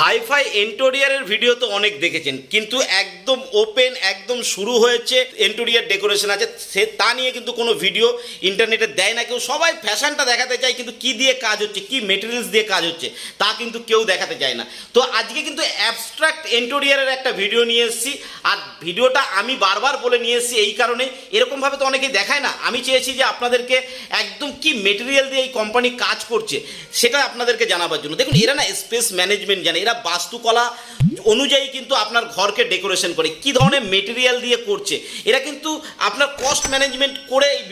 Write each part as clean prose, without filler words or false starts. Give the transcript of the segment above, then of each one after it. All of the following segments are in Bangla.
হাইফাই ইন্টেরিয়রের ভিডিও তো অনেক দেখেছেন, কিন্তু একদম ওপেন একদম শুরু হয়েছে ইন্টেরিয়র ডেকোরেশন আছে সে তা নিয়ে কিন্তু কোনো ভিডিও ইন্টারনেটে দেয় না কেউ। সবাই ফ্যাশনটা দেখাতে চায়, কিন্তু কি দিয়ে কাজ হচ্ছে, কি মেটেরিয়ালস দিয়ে কাজ হচ্ছে তা কিন্তু কেউ দেখাতে চায় না। তো আজকে কিন্তু অ্যাবস্ট্রাক্ট ইন্টেরিয়রের একটা ভিডিও নিয়ে এসেছি, আর ভিডিওটা আমি বারবার বলে নিয়ে এসেছি এই কারণে, এরকমভাবে তো অনেকেই দেখায় না। আমি চেয়েছি যে আপনাদেরকে একদম কি মেটেরিয়াল দিয়ে এই কোম্পানি কাজ করছে সেটা আপনাদেরকে জানাবার জন্য। দেখুন, এরা না স্পেস ম্যানেজমেন্ট জানে, এরা বাস্তুকলা অনুযায়ী কিন্তু আপনার ঘরকে ডেকোরেশন করে, কি ধরনের মেটেরিয়াল দিয়ে করছে। এরা কিন্তু আপনার কস্ট ম্যানেজমেন্ট করে এই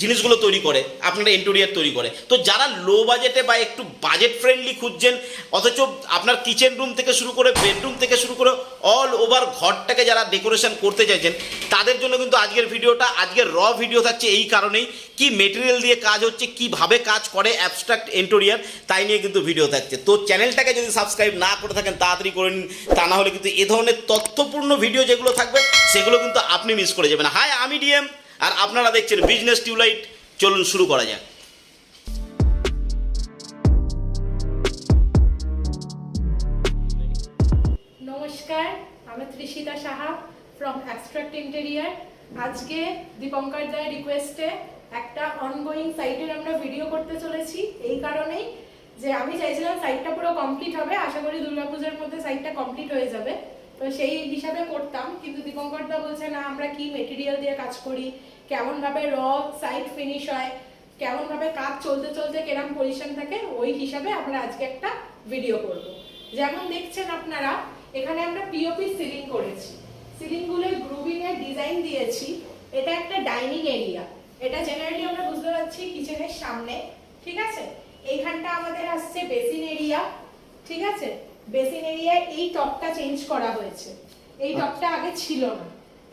জিনিসগুলো তৈরি করে, আপনার ইন্টেরিয়ার তৈরি করে। তো যারা লো বাজেটে বা একটু বাজেট ফ্রেন্ডলি খুঁজছেন, অথচ আপনার কিচেন রুম থেকে শুরু করে বেডরুম থেকে শুরু করে অল ওভার ঘরটাকে যারা ডেকোরেশন করতে চাইছেন, তাদের জন্য কিন্তু আজকের ভিডিওটা, আজকের র ভিডিও থাকছে এই কারণেই, কি মেটেরিয়াল দিয়ে কাজ হচ্ছে, কিভাবে কাজ করে অ্যাবস্ট্রাক্ট ইন্টেরিয়ার, তাই নিয়ে কিন্তু ভিডিও থাকছে। তো চ্যানেলটাকে যদি সাবস্ক্রাইব না করে থাকেন তাড়াতাড়ি করে নিন, তা না হলে কিন্তু এ ধরনের তথ্যপূর্ণ ভিডিও যেগুলো থাকবে সেগুলো কিন্তু আপনি মিস করে যাবেন। হাই, আমি ডিএম, আর আপনারা দেখছেন বিজনেস টিউবলাইট। চলুন শুরু করা যাক। নমস্কার, আমি ত্রিশিতা সাহা ফ্রম অ্যাবস্ট্রাক্ট ইন্টেরিয়ার। আজকে দীপঙ্কর দার রিকোয়েস্টে একটা অনগোয়িং সাইটের আমরা ভিডিও করতে চলেছি, এই কারণেই যে আমি চাইছিলাম সাইটটা পুরো কমপ্লিট হবে, আশা করি দুর্গাপূজার মধ্যে সাইটটা কমপ্লিট হয়ে যাবে। তো সেই হিসাবে করতাম, কিন্তু দীপঙ্কর দা বলছে না, আমরা কি মেটেরিয়াল দিয়ে কাজ করি, কেমন ভাবে র সাইট ফিনিশ হয়, কেমন ভাবে কাজ চলতে চলতে কেরম পজিশন থাকে, ওই হিসাবে আমরা আজকে একটা ভিডিও করব। যেমন দেখছেন আপনারা, এখানে আমরা পিওপি সিলিং করেছি, সিলিং গুলো গ্রুভিং এর ডিজাইন দিয়েছি। এটা একটা ডাইনিং এরিয়া, এটা জেনারেলি আমরা বুঝতে পারছি কিচেনের সামনে, ঠিক আছে। এইখানটা আমাদের আসছে বেসিন এরিয়া, ঠিক আছে। বেসিন এরিয়ায় এই টপটা চেঞ্জ করা হয়েছে, এই টপটা আগে ছিল না,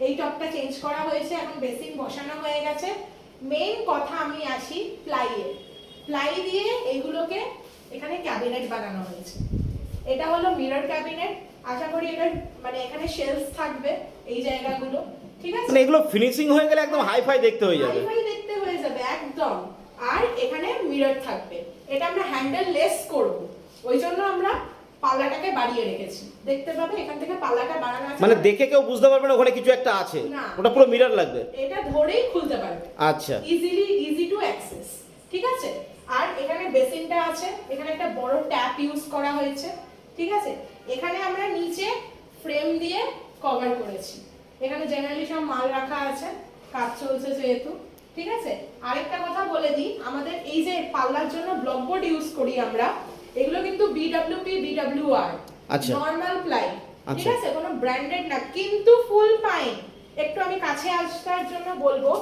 এই টপটা চেঞ্জ করা হয়েছে, এখন বেসিন বসানো হয়ে গেছে। মেইন কথা আমি আসি প্লাইয়ের, প্লাই দিয়ে এইগুলোকে এখানে ক্যাবিনেট বানানো হয়েছে। এটা হলো মিরর ক্যাবিনেট, আশা করি এটা মানে এখানে শেলফ থাকবে এই জায়গাগুলো, ঠিক আছে। মানে এগুলো ফিনিশিং হয়ে গেলে একদম হাইফাই দেখতে হয়ে যাবে, হাইফাই দেখতে হয়ে যাবে একদম। আর এখানে মিরর থাকবে, এটা আমরা হ্যান্ডেল লেস করব, ওই জন্য আমরা পাল্লাটাকে বাড়িয়ে রেখেছি। দেখতে পাবে এখান থেকে পাল্লাটা বাড়ানো আছে, মানে দেখে কেউ বুঝতে পারবে না ওখানে কিছু একটা আছে, ওটা পুরো মিরর লাগবে, এটা ধরেই খুলতে পারবে। আচ্ছা, ইজি টু অ্যাক্সেস, ঠিক আছে। আর এখানে বেসিনটা আছে, এখানে একটা বড় ট্যাপ ইউজ করা হয়েছে, ঠিক আছে। এখানে আমরা নিচে ফ্রেম দিয়ে কভার করেছি, এখানে জেনারেলি সব মাল রাখা আছে, কাজ চলছে যেহেতু, ঠিক আছে। আরেকটা কথা বলে দিই, আমাদের এই যে পাল্লার জন্য ব্লকবোর্ড ইউজ করি আমরা, এগুলো কিন্তু বিডব্লিউপি বিডব্লিউআর, আচ্ছা, নরমাল প্লাই, ঠিক আছে, কোনো ব্র্যান্ডেড না, কিন্তু ফুল পাইন। একটু আমি কাছে আসার জন্য বলবো,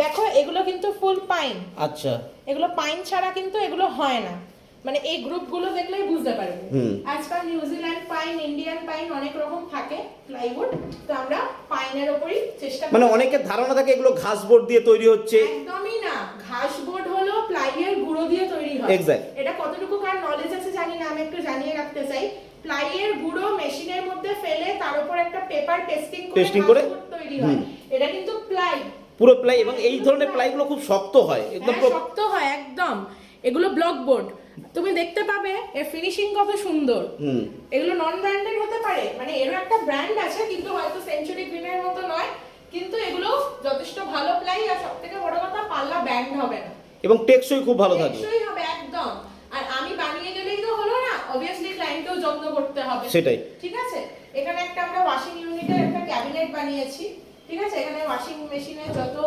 দেখো এগুলো কিন্তু ফুল পাইন, আচ্ছা, এগুলো পাইন ছাড়া কিন্তু এগুলো হয় না, মানে এই গ্রুপগুলো দেখলেই বুঝতে পারবে। আজকাল নিউজিল্যান্ড পাইন, ইন্ডিয়ান পাইন অনেক রকম থাকে প্লাইউড, তো আমরা পাইনের উপরই চেষ্টা করি। মানে অনেকের ধারণা থাকে এগুলো ঘাস বোর্ড দিয়ে তৈরি হচ্ছে, একদমই না, ঘাস বোর্ড হলো প্লাইয়ের গুঁড়ো দিয়ে তৈরি হয়। এক্স্যাক্ট, এটা কতটুকু কার নলেজ আছে জানি না, আমি একটু জানিয়ে রাখতে চাই। প্লাইয়ের গুঁড়ো মেশিনের মধ্যে ফেলে তার উপর একটা পেপার টেস্টিং করে তৈরি হয়, এটা কিন্তু প্লাই, পুরো প্লাই। এবং এই ধরনের প্লাইগুলো খুব শক্ত হয়, একদম শক্ত হয় একদম। এগুলো ব্লক বোর্ড, তুমি দেখতে পাবে এর ফিনিশিং কত সুন্দর। এগুলো নন ব্র্যান্ডেড হতে পারে, মানে এরও একটা ব্র্যান্ড আছে, কিন্তু হয়তো সেঞ্চুরি গ্রিনের মতো নয়, কিন্তু এগুলো যথেষ্ট ভালো প্লাই। আর সবথেকে বড় কথা, পাল্লা ব্যান্ড হবে না এবং টেকসই খুব ভালো থাকবে, টেকসই হবে একদম। আর আমি বানিয়ে গেলেই তো হলো না, অবভিয়াসলি ক্লায়েন্টকেও যত্ন করতে হবে, সেটাই, ঠিক আছে। এখানে একটা আমরা ওয়াশিং ইউনিটের একটা ক্যাবিনেট বানিয়েছি, ঠিক আছে। এখানে ওয়াশিং মেশিনে যত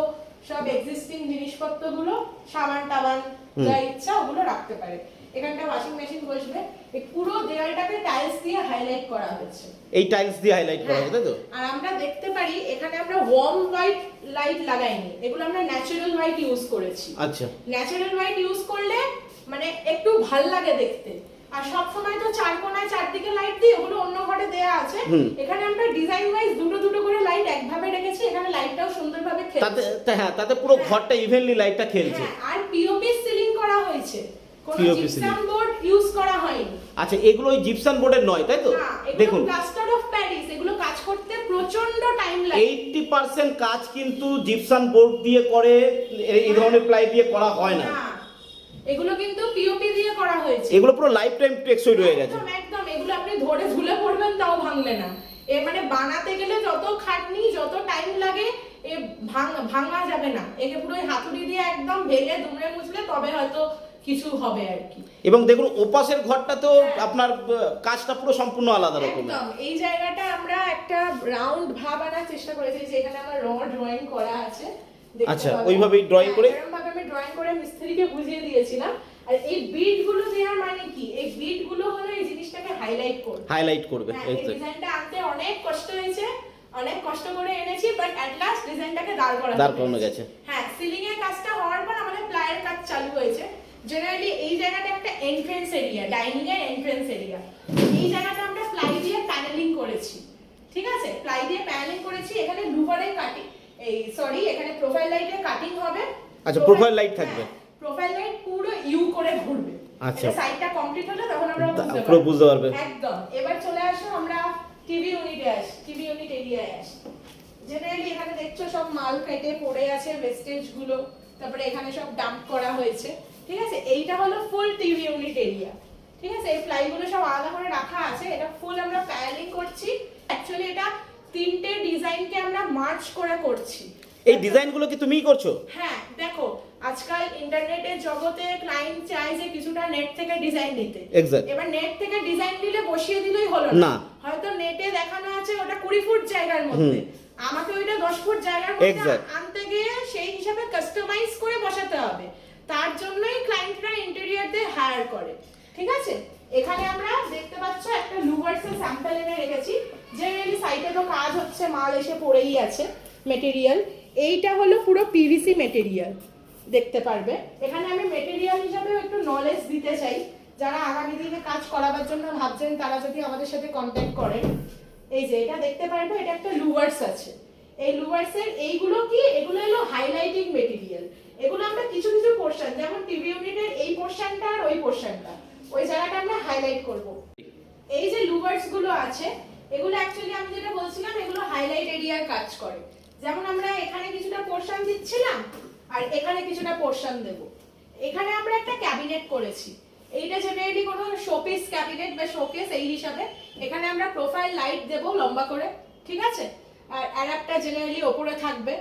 সব এক্সিস্টিং জিনিসপত্রগুলো, সাবান টাবান যা ইচ্ছা ওগুলো রাখতে পারে। এখানটা ওয়াশিং মেশিন বসবে। এই পুরো দেয়ালটাকে টাইলস দিয়ে হাইলাইট করা হয়েছে, এই টাইলস দিয়ে হাইলাইট করা হয়েছে, তাই তো। আর আমরা দেখতে পারি এখানে আমরা ওয়ার্ম হোয়াইট লাইট লাগাইনি, এগুলো আমরা ন্যাচারাল হোয়াইট ইউজ করেছি। আচ্ছা, ন্যাচারাল হোয়াইট ইউজ করলে মানে একটু ভাল লাগে দেখতে। আর সব সময় তো চার কোণায় চারদিকে লাইট দিই, ওগুলো অন্য ঘরে দেয়া আছে। এখানে আমরা ডিজাইন ওয়াইজ দুটো দুটো করে লাইট একভাবে রেখেছি, এখানে লাইটটাও সুন্দরভাবে খেলছে, তাতে পুরো ঘরটা ইভেনলি লাইটটা খেলছে। আর পিওপি সিলিং করা হয়েছে, কোনো জিপসাম বোর্ড ইউজ করা হয়নি। আচ্ছা, এগুলো ওই জিপসাম বোর্ডের নয়, তাই তো। দেখুন, প্লাস্টার অফ প্যারিস, এগুলো কাজ করতে প্রচন্ড টাইম লাগে। 80% কাজ কিন্তু জিপসাম বোর্ড দিয়ে করে, এই ধরনের প্লাই দিয়ে করা হয় না। এগুলো কিন্তু পিওপি দিয়ে করা হয়েছে, এগুলো পুরো লাইফ টাইম টেকসই রয়ে গেছে একদম। এগুলো আপনি ধরে ঝুলে পড়বেন তাও ভাঙবে না। এ মানে বানাতে গেলে যত খাটনি যত টাইম লাগে এ ভাঙা যাবে না। একে পুরো হাতুড়ি দিয়ে একদম ভেঙে দুমড়ে মুছলে তবে হয়তো কিছু হবে আর কি। এবং দেখুন ওপাশের ঘরটাতেও আপনার কাজটা পুরো সম্পূর্ণ আলাদা রকমের। একদম এই জায়গাটা আমরা একটা রাউন্ড ভাব আনার চেষ্টা করেছি, যেখানে আমার ড্রয়িং করা আছে। আচ্ছা, ওইভাবেই ড্রয়িং করে এরকম ভাবে আমি ড্রয়িং করে মিস্ত্রিকে বুঝিয়ে দিয়েছিলাম। আর এই বিট গুলো দেওয়ার মানে কি, এই বিট গুলো হলো এই জিনিসটাকে হাইলাইট করবে। এই ডিজাইনটা আনতে অনেক কষ্ট হয়েছে, অনেক কষ্ট করে এনেছি, বাট এট লাস্ট ডিজাইনটাকে দাঁড় করানো গেছে। হ্যাঁ, সিলিং এর কাজটা হওয়ার পর আমাদের প্লাইয়ের কাজ চালু হয়েছে। জেনারেলি এই জায়গাটা একটা এন্ট্রান্স এরিয়া, ডাইনিং এর এন্ট্রান্স এরিয়া। এই জায়গাটা আমরা প্লাই দিয়ে প্যানেলিং করেছি, ঠিক আছে, প্লাই দিয়ে প্যানেলিং করেছি। এখানে লুভারের কাটিং, এখানে প্রোফাইল লাইটের কাটিং হবে। আচ্ছা, প্রোফাইল লাইট থাকবে, প্রোফাইল লাইট পুরো ইউ করে ঘুরবে। আচ্ছা, সাইডটা কমপ্লিট হলে তখন আমরা পুরো বুঝতে পারবে একদম। এবার চলে আসো আমরা টিভি ইউনিট এরিয়ায় আসি। জেনারেলি এখানে দেখছো সব মাল কেটে পড়ে আছে, ওয়েস্টেজ গুলো, তারপরে এখানে সব ডাম্প করা হয়েছে, ঠিক আছে। এইটা হলো ফুল টিভি ইউনিট এরিয়া, ঠিক আছে। এই প্লাইগুলো সব আলাদা করে রাখা আছে। এটা ফুল আমরা প্যানেলিং করছি। অ্যাকচুয়ালি এটা তিনটে ডিজাইনকে আমরা মার্চ করে করছি। এই ডিজাইনগুলো কি তুমিই করছো? হ্যাঁ, দেখো আজকাল ইন্টারনেটের জগতে ক্লায়েন্ট চায় যে কিছুটা নেট থেকে ডিজাইন নিতে। এবার নেট থেকে ডিজাইন দিলে বসিয়ে দিলেই হলো না। হয়তো নেটে দেখানো আছে ওটা 20 ফুট জায়গার মধ্যে, আমাকে ওইটা 10 ফুট জায়গার মধ্যে আনতে গিয়ে সেই হিসাবে কাস্টমাইজ করে বসাতে হবে। তার জন্যই ক্লায়েন্টরা ইন্টেরিয়রদের হায়ার করে, ঠিক আছে। এখানে আমরা দেখতে পাচ্ছ একটা লুভার্সের স্যাম্পল এনে রেখেছি। জেনারেলি সাইটে তো কাজ হচ্ছে, মাল এসে পড়েই আছে মেটেরিয়াল। এইটা হলো পুরো পিভিসি মেটেরিয়াল, দেখতে পারবে। এখানে আমি মেটেরিয়াল হিসাবে একটু নলেজ দিতে চাই, যারা আগামী দিনে কাজ করাবার জন্য ভাবছেন তারা যদি আমাদের সাথে কন্ট্যাক্ট করেন। এই যে এটা দেখতে পারবে, এটা একটা লুভার্স আছে। এই লুভার্সের এইগুলো কি, এগুলো হলো হাইলাইটিং মেটেরিয়াল। এগুলো আমরা কিছু কিছু পোরশন, যেমন টিভি ইউনিটের এই পোরশনটা আর ওই পোরশনটা, ওই জায়গাটা আমরা হাইলাইট করব। এই যে লুভার্স গুলো আছে, এগুলো অ্যাকচুয়ালি আমি যেটা বলছিলাম, এগুলো হাইলাইট এরিয়ার কাজ করে। যেমন আমরা এখানে কিছুটা পোরশন দিচ্ছিলাম আর এখানে কিছুটা পোরশন দেব। এখানে আমরা একটা ক্যাবিনেট করেছি। এইটা জেনারেলি কোনো শোপিস ক্যাবিনেট বা শোকেস এই হিসাবে। এখানে আমরা প্রোফাইল লাইট দেব লম্বা করে, ঠিক আছে। আর অ্যাডাপ্টার জেনারেলি ওপরে থাকবে।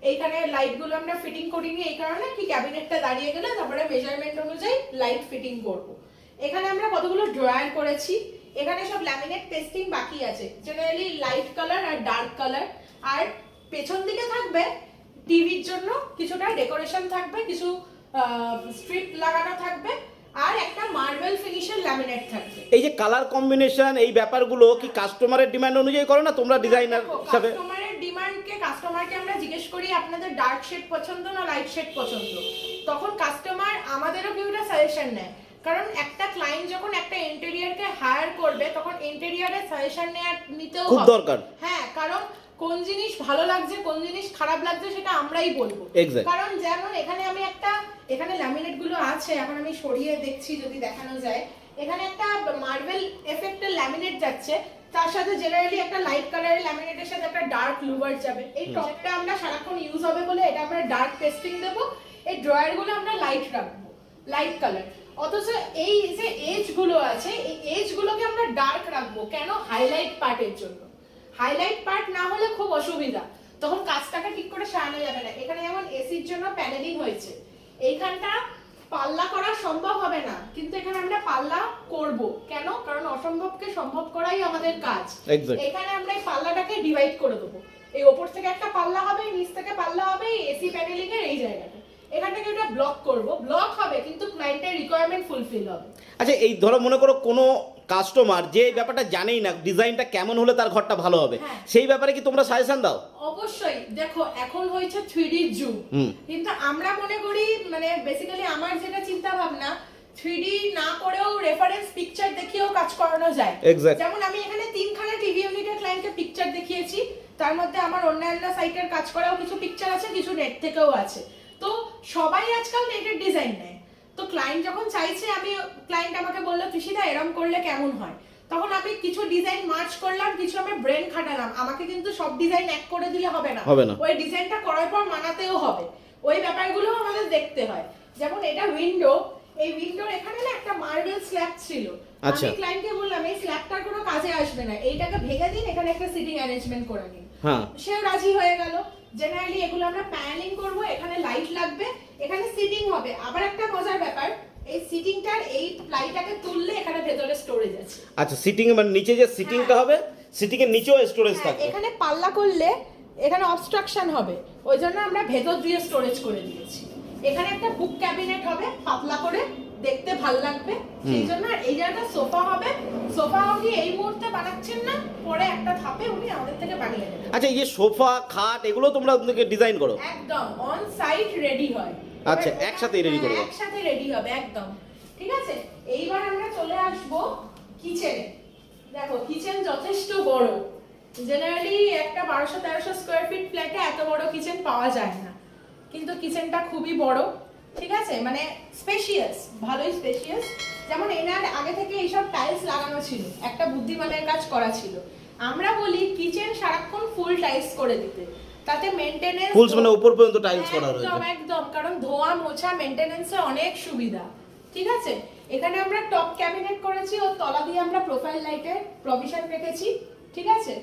এইখানে লাইটগুলো আমরা ফিটিং করিনি এই কারণে কি, ক্যাবিনেটটা দাঁড়িয়ে গেলে তারপরে মেজারমেন্ট অনুযায়ী লাইট ফিটিং করব। এখানে আমরা কতগুলো ড্রয়ার করেছি। এখানে সব ল্যামিনেট পেস্টিং বাকি আছে, জেনারেলি লাইট কালার আর ডার্ক কালার। আর পেছন দিকে থাকবে টিভির জন্য কিছুটা ডেকোরেশন থাকবে, কিছু স্ট্রিপ লাগানো থাকবে, আর একটা মার্বেল ফিনিশের ল্যামিনেট থাকবে। এই যে কালার কম্বিনেশন, এই ব্যাপারগুলো কি কাস্টমারের ডিমান্ড অনুযায়ী করো না তোমরা ডিজাইনার হিসেবে? কাস্টমারকে আমরা জিজ্ঞেস করি আপনাদের ডার্ক শেড পছন্দ না লাইট শেড পছন্দ, তখন কাস্টমার আমাদেরও কিছুটা সাজেশন নেয়। কারণ একটা ক্লায়েন্ট যখন একটা ইন্টেরিয়রকে হায়ার করবে তখন ইন্টেরিয়রের সাজেশন নিতেও খুব দরকার। হ্যাঁ, কারণ কোন জিনিস ভালো লাগছে কোন জিনিস খারাপ লাগছে সেটা আমরাই বলবো। কারণ যেমন এখানে আমি এখানে ল্যামিনেট গুলো আছে, এখন আমি সরিয়ে দেখছি যদি দেখানো যায়। এখানে একটা মার্বেল এফেক্টের ল্যামিনেট যাচ্ছে, তার সাথে জেনারেলি একটা লাইট কালারের ল্যামিনেটের সাথে একটা ডার্ক লুভার যাবে। এই টপটা আমরা সারাক্ষণ ইউজ হবে বলে এটা আমরা ডার্ক পেস্টিং দেব। এই ড্রয়ার গুলো আমরা লাইট রাখবো, লাইট কালার। অথচ এই যে এজ গুলো আছে, এই এজ গুলোকে আমরা ডার্ক রাখবো কেন? হাইলাইট পার্টের জন্য। হাইলাইট পার্ট না হলে খুব অসুবিধা, তখন কাজটাকে ঠিক করে সারানো যাবে না। এখানে যেমন এসির জন্য প্যানেলিং হয়েছে, এইখানটা পাল্লা করা সম্ভব হবে না, কিন্তু এখানে আমরা পাল্লা করব কেন? কারণ অসম্ভবকে সম্ভব করাই আমাদের কাজ। এখানে আমরা এই পাল্লাটাকে ডিভাইড করে দেবো। এই ওপর থেকে একটা পাল্লা হবে, নিচ থেকে পাল্লা হবে, এসি প্যানেলিং এর এই জায়গাটা। এখান থেকে এটা ব্লক করব, ব্লক হবে কিন্তু ক্লায়েন্টের রিকোয়ারমেন্ট ফুলফিল হবে। আচ্ছা, এই ধরো মনে করো কোনো কাস্টমার যে ব্যাপারটা জানেই না ডিজাইনটা কেমন হলে তার ঘরটা ভালো হবে, সেই ব্যাপারে কি তোমরা সাজেশন দাও? অবশ্যই। দেখো এখন হয়েছে 3D যুগ, কিন্তু আমরা মনে করি মানে বেসিক্যালি আমার যেটা চিন্তা ভাবনা, 3D না করেও রেফারেন্স পিকচার দেখিয়েও কাজ করানো যায়। যেমন আমি এখানে 3খানা টিভি ইউনিটের ক্লায়েন্টকে পিকচার দেখিয়েছি, তার মধ্যে আমার অন্যান্য সাইটের কাজ করাও কিছু পিকচার আছে, কিছু নেট থেকেও আছে। তো সবাই আজকাল নেটের ডিজাইন নেয়। তো ক্লায়েন্ট যখন চাইছে, ক্লায়েন্ট আমাকে বললো তৃষিতা এরকম করলে কেমন হয়, তখন আমি কিছু ডিজাইন মার্চ করলাম, কিছু আমি ব্রেন খাটালাম। আমাকে কিন্তু সব ডিজাইন এক করে দিলে হবে না, ওই ডিজাইনটা করার পর মানাতেও হবে, ওই ব্যাপারগুলো আমাদের দেখতে হয়। যেমন এটা উইন্ডো, এই উইন্ডোর এখানে না একটা মার্বেল স্ল্যাব ছিল। আচ্ছা। আমি ক্লায়েন্টকে বললাম এই স্ল্যাবটার কোনো কাজে আসবে না, এইটাকে ভেঙে দিন, এখানে একটা সিটিং অ্যারেঞ্জমেন্ট করে নিন। হ্যাঁ, সেও রাজি হয়ে গেল। জেনারেলি এগুলো আমরা প্যানেলিং করব, এখানে লাইট লাগবে, এখানে সিটিং হবে। আবার একটা মজার ব্যাপার, এই সিটিংটার এই প্লাইটাকে তুললে এখানে ভেতরে স্টোরেজ আছে। আচ্ছা, সিটিং মানে নিচে যে সিটিংটা হবে, সিটিং এর নিচেও স্টোরেজ হ্যাঁ, থাকবে। এখানে পাল্লা করলে এখানে অবস্ট্রাকশন হবে, ওই জন্য আমরা ভেতর দিয়ে স্টোরেজ করে দিয়েছি। এখানে একটা বুক ক্যাবিনেট হবে, পাতলা করে, দেখতে ভালো লাগবে সেই জন্য। আর এই জায়গাটা সোফা হবে। সোফা উনি এই মুহূর্তে বানাচ্ছেন না, পরে একটা ধাপে উনি আমাদের থেকে বানিয়ে নেবেন। আচ্ছা, এই যে সোফা খাট এগুলো তোমরা ওদেরকে ডিজাইন করো? একদম অন সাইট রেডি হয়। আচ্ছা, একসাথেই রেডি করবে? একসাথে রেডি হবে একদম। ঠিক আছে, এইবার আমরা চলে আসব কিচেনে। দেখো কিচেন যথেষ্ট বড়। জেনারেলি একটা 1200-1300 স্কয়ার ফিট ফ্ল্যাটে এত বড় কিচেন পাওয়া যায় না, কিন্তু কিচেনটা খুবই বড়। ঠিক আছে, মানে স্পেশিয়াস, ভালোই স্পেশিয়াস। যেমন এনার আগে থেকে এইসব টাইলস লাগানো ছিল, একটা বুদ্ধিমানের কাজ করা ছিল। আমরা বলি কিচেন সারাক্ষণ ফুল টাইলস করে দিতে, তাতে মেইনটেনেন্স ফুলস মানে উপর পর্যন্ত টাইলস করা রয়েছে। একদম একদম, কারণ ধোয়া মোছা মেইনটেনেন্সে অনেক সুবিধা। ঠিক আছে, এখানে আমরা টপ ক্যাবিনেট করেছি, ওর তলা দিয়ে আমরা প্রোফাইল লাইটের প্রভিশন রেখেছি। ঠিক আছে,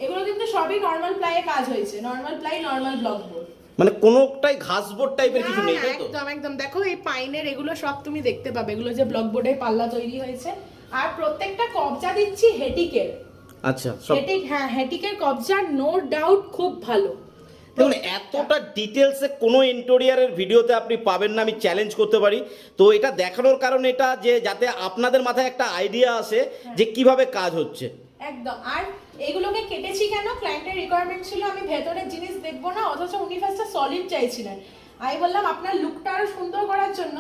এগুলো কিন্তু সবই নরমাল প্লাইয়ে কাজ হয়েছে, normal ply, normal block board, মানে কোনোটাই ঘাসবোর্ড টাইপের কিছু নেই, তাই তো? একদম একদম। দেখো এই পাইনের এগুলো সব তুমি দেখতে পাবে, এগুলো যে ব্লক বোর্ডের পাল্লা তৈরি হয়েছে। আর প্রত্যেকটা কবজা দিচ্ছি হেটিকের। আচ্ছা, সব হেটিক, হ্যাঁ হেটিকের কবজা নো ডাউট খুব ভালো। দেখুন, এতটা ডিটেলসে কোনো ইন্টেরিয়ারের ভিডিওতে আপনি পাবেন না, আমি চ্যালেঞ্জ করতে পারি। তো এটা দেখানোর কারণ এটা যে যাতে আপনাদের মাথায় একটা আইডিয়া আসে যে কিভাবে কাজ হচ্ছে। একদম। আর এগুলোকে কেটেছি কেন, ক্লায়েন্টের রিকোয়ারমেন্ট ছিল আমি ভেতরের জিনিস দেখবো না, অথচ উনি ফার্স্টে সলিড চাইছিলেন। আমি বললাম আপনার লুকটা আরো সুন্দর করার জন্য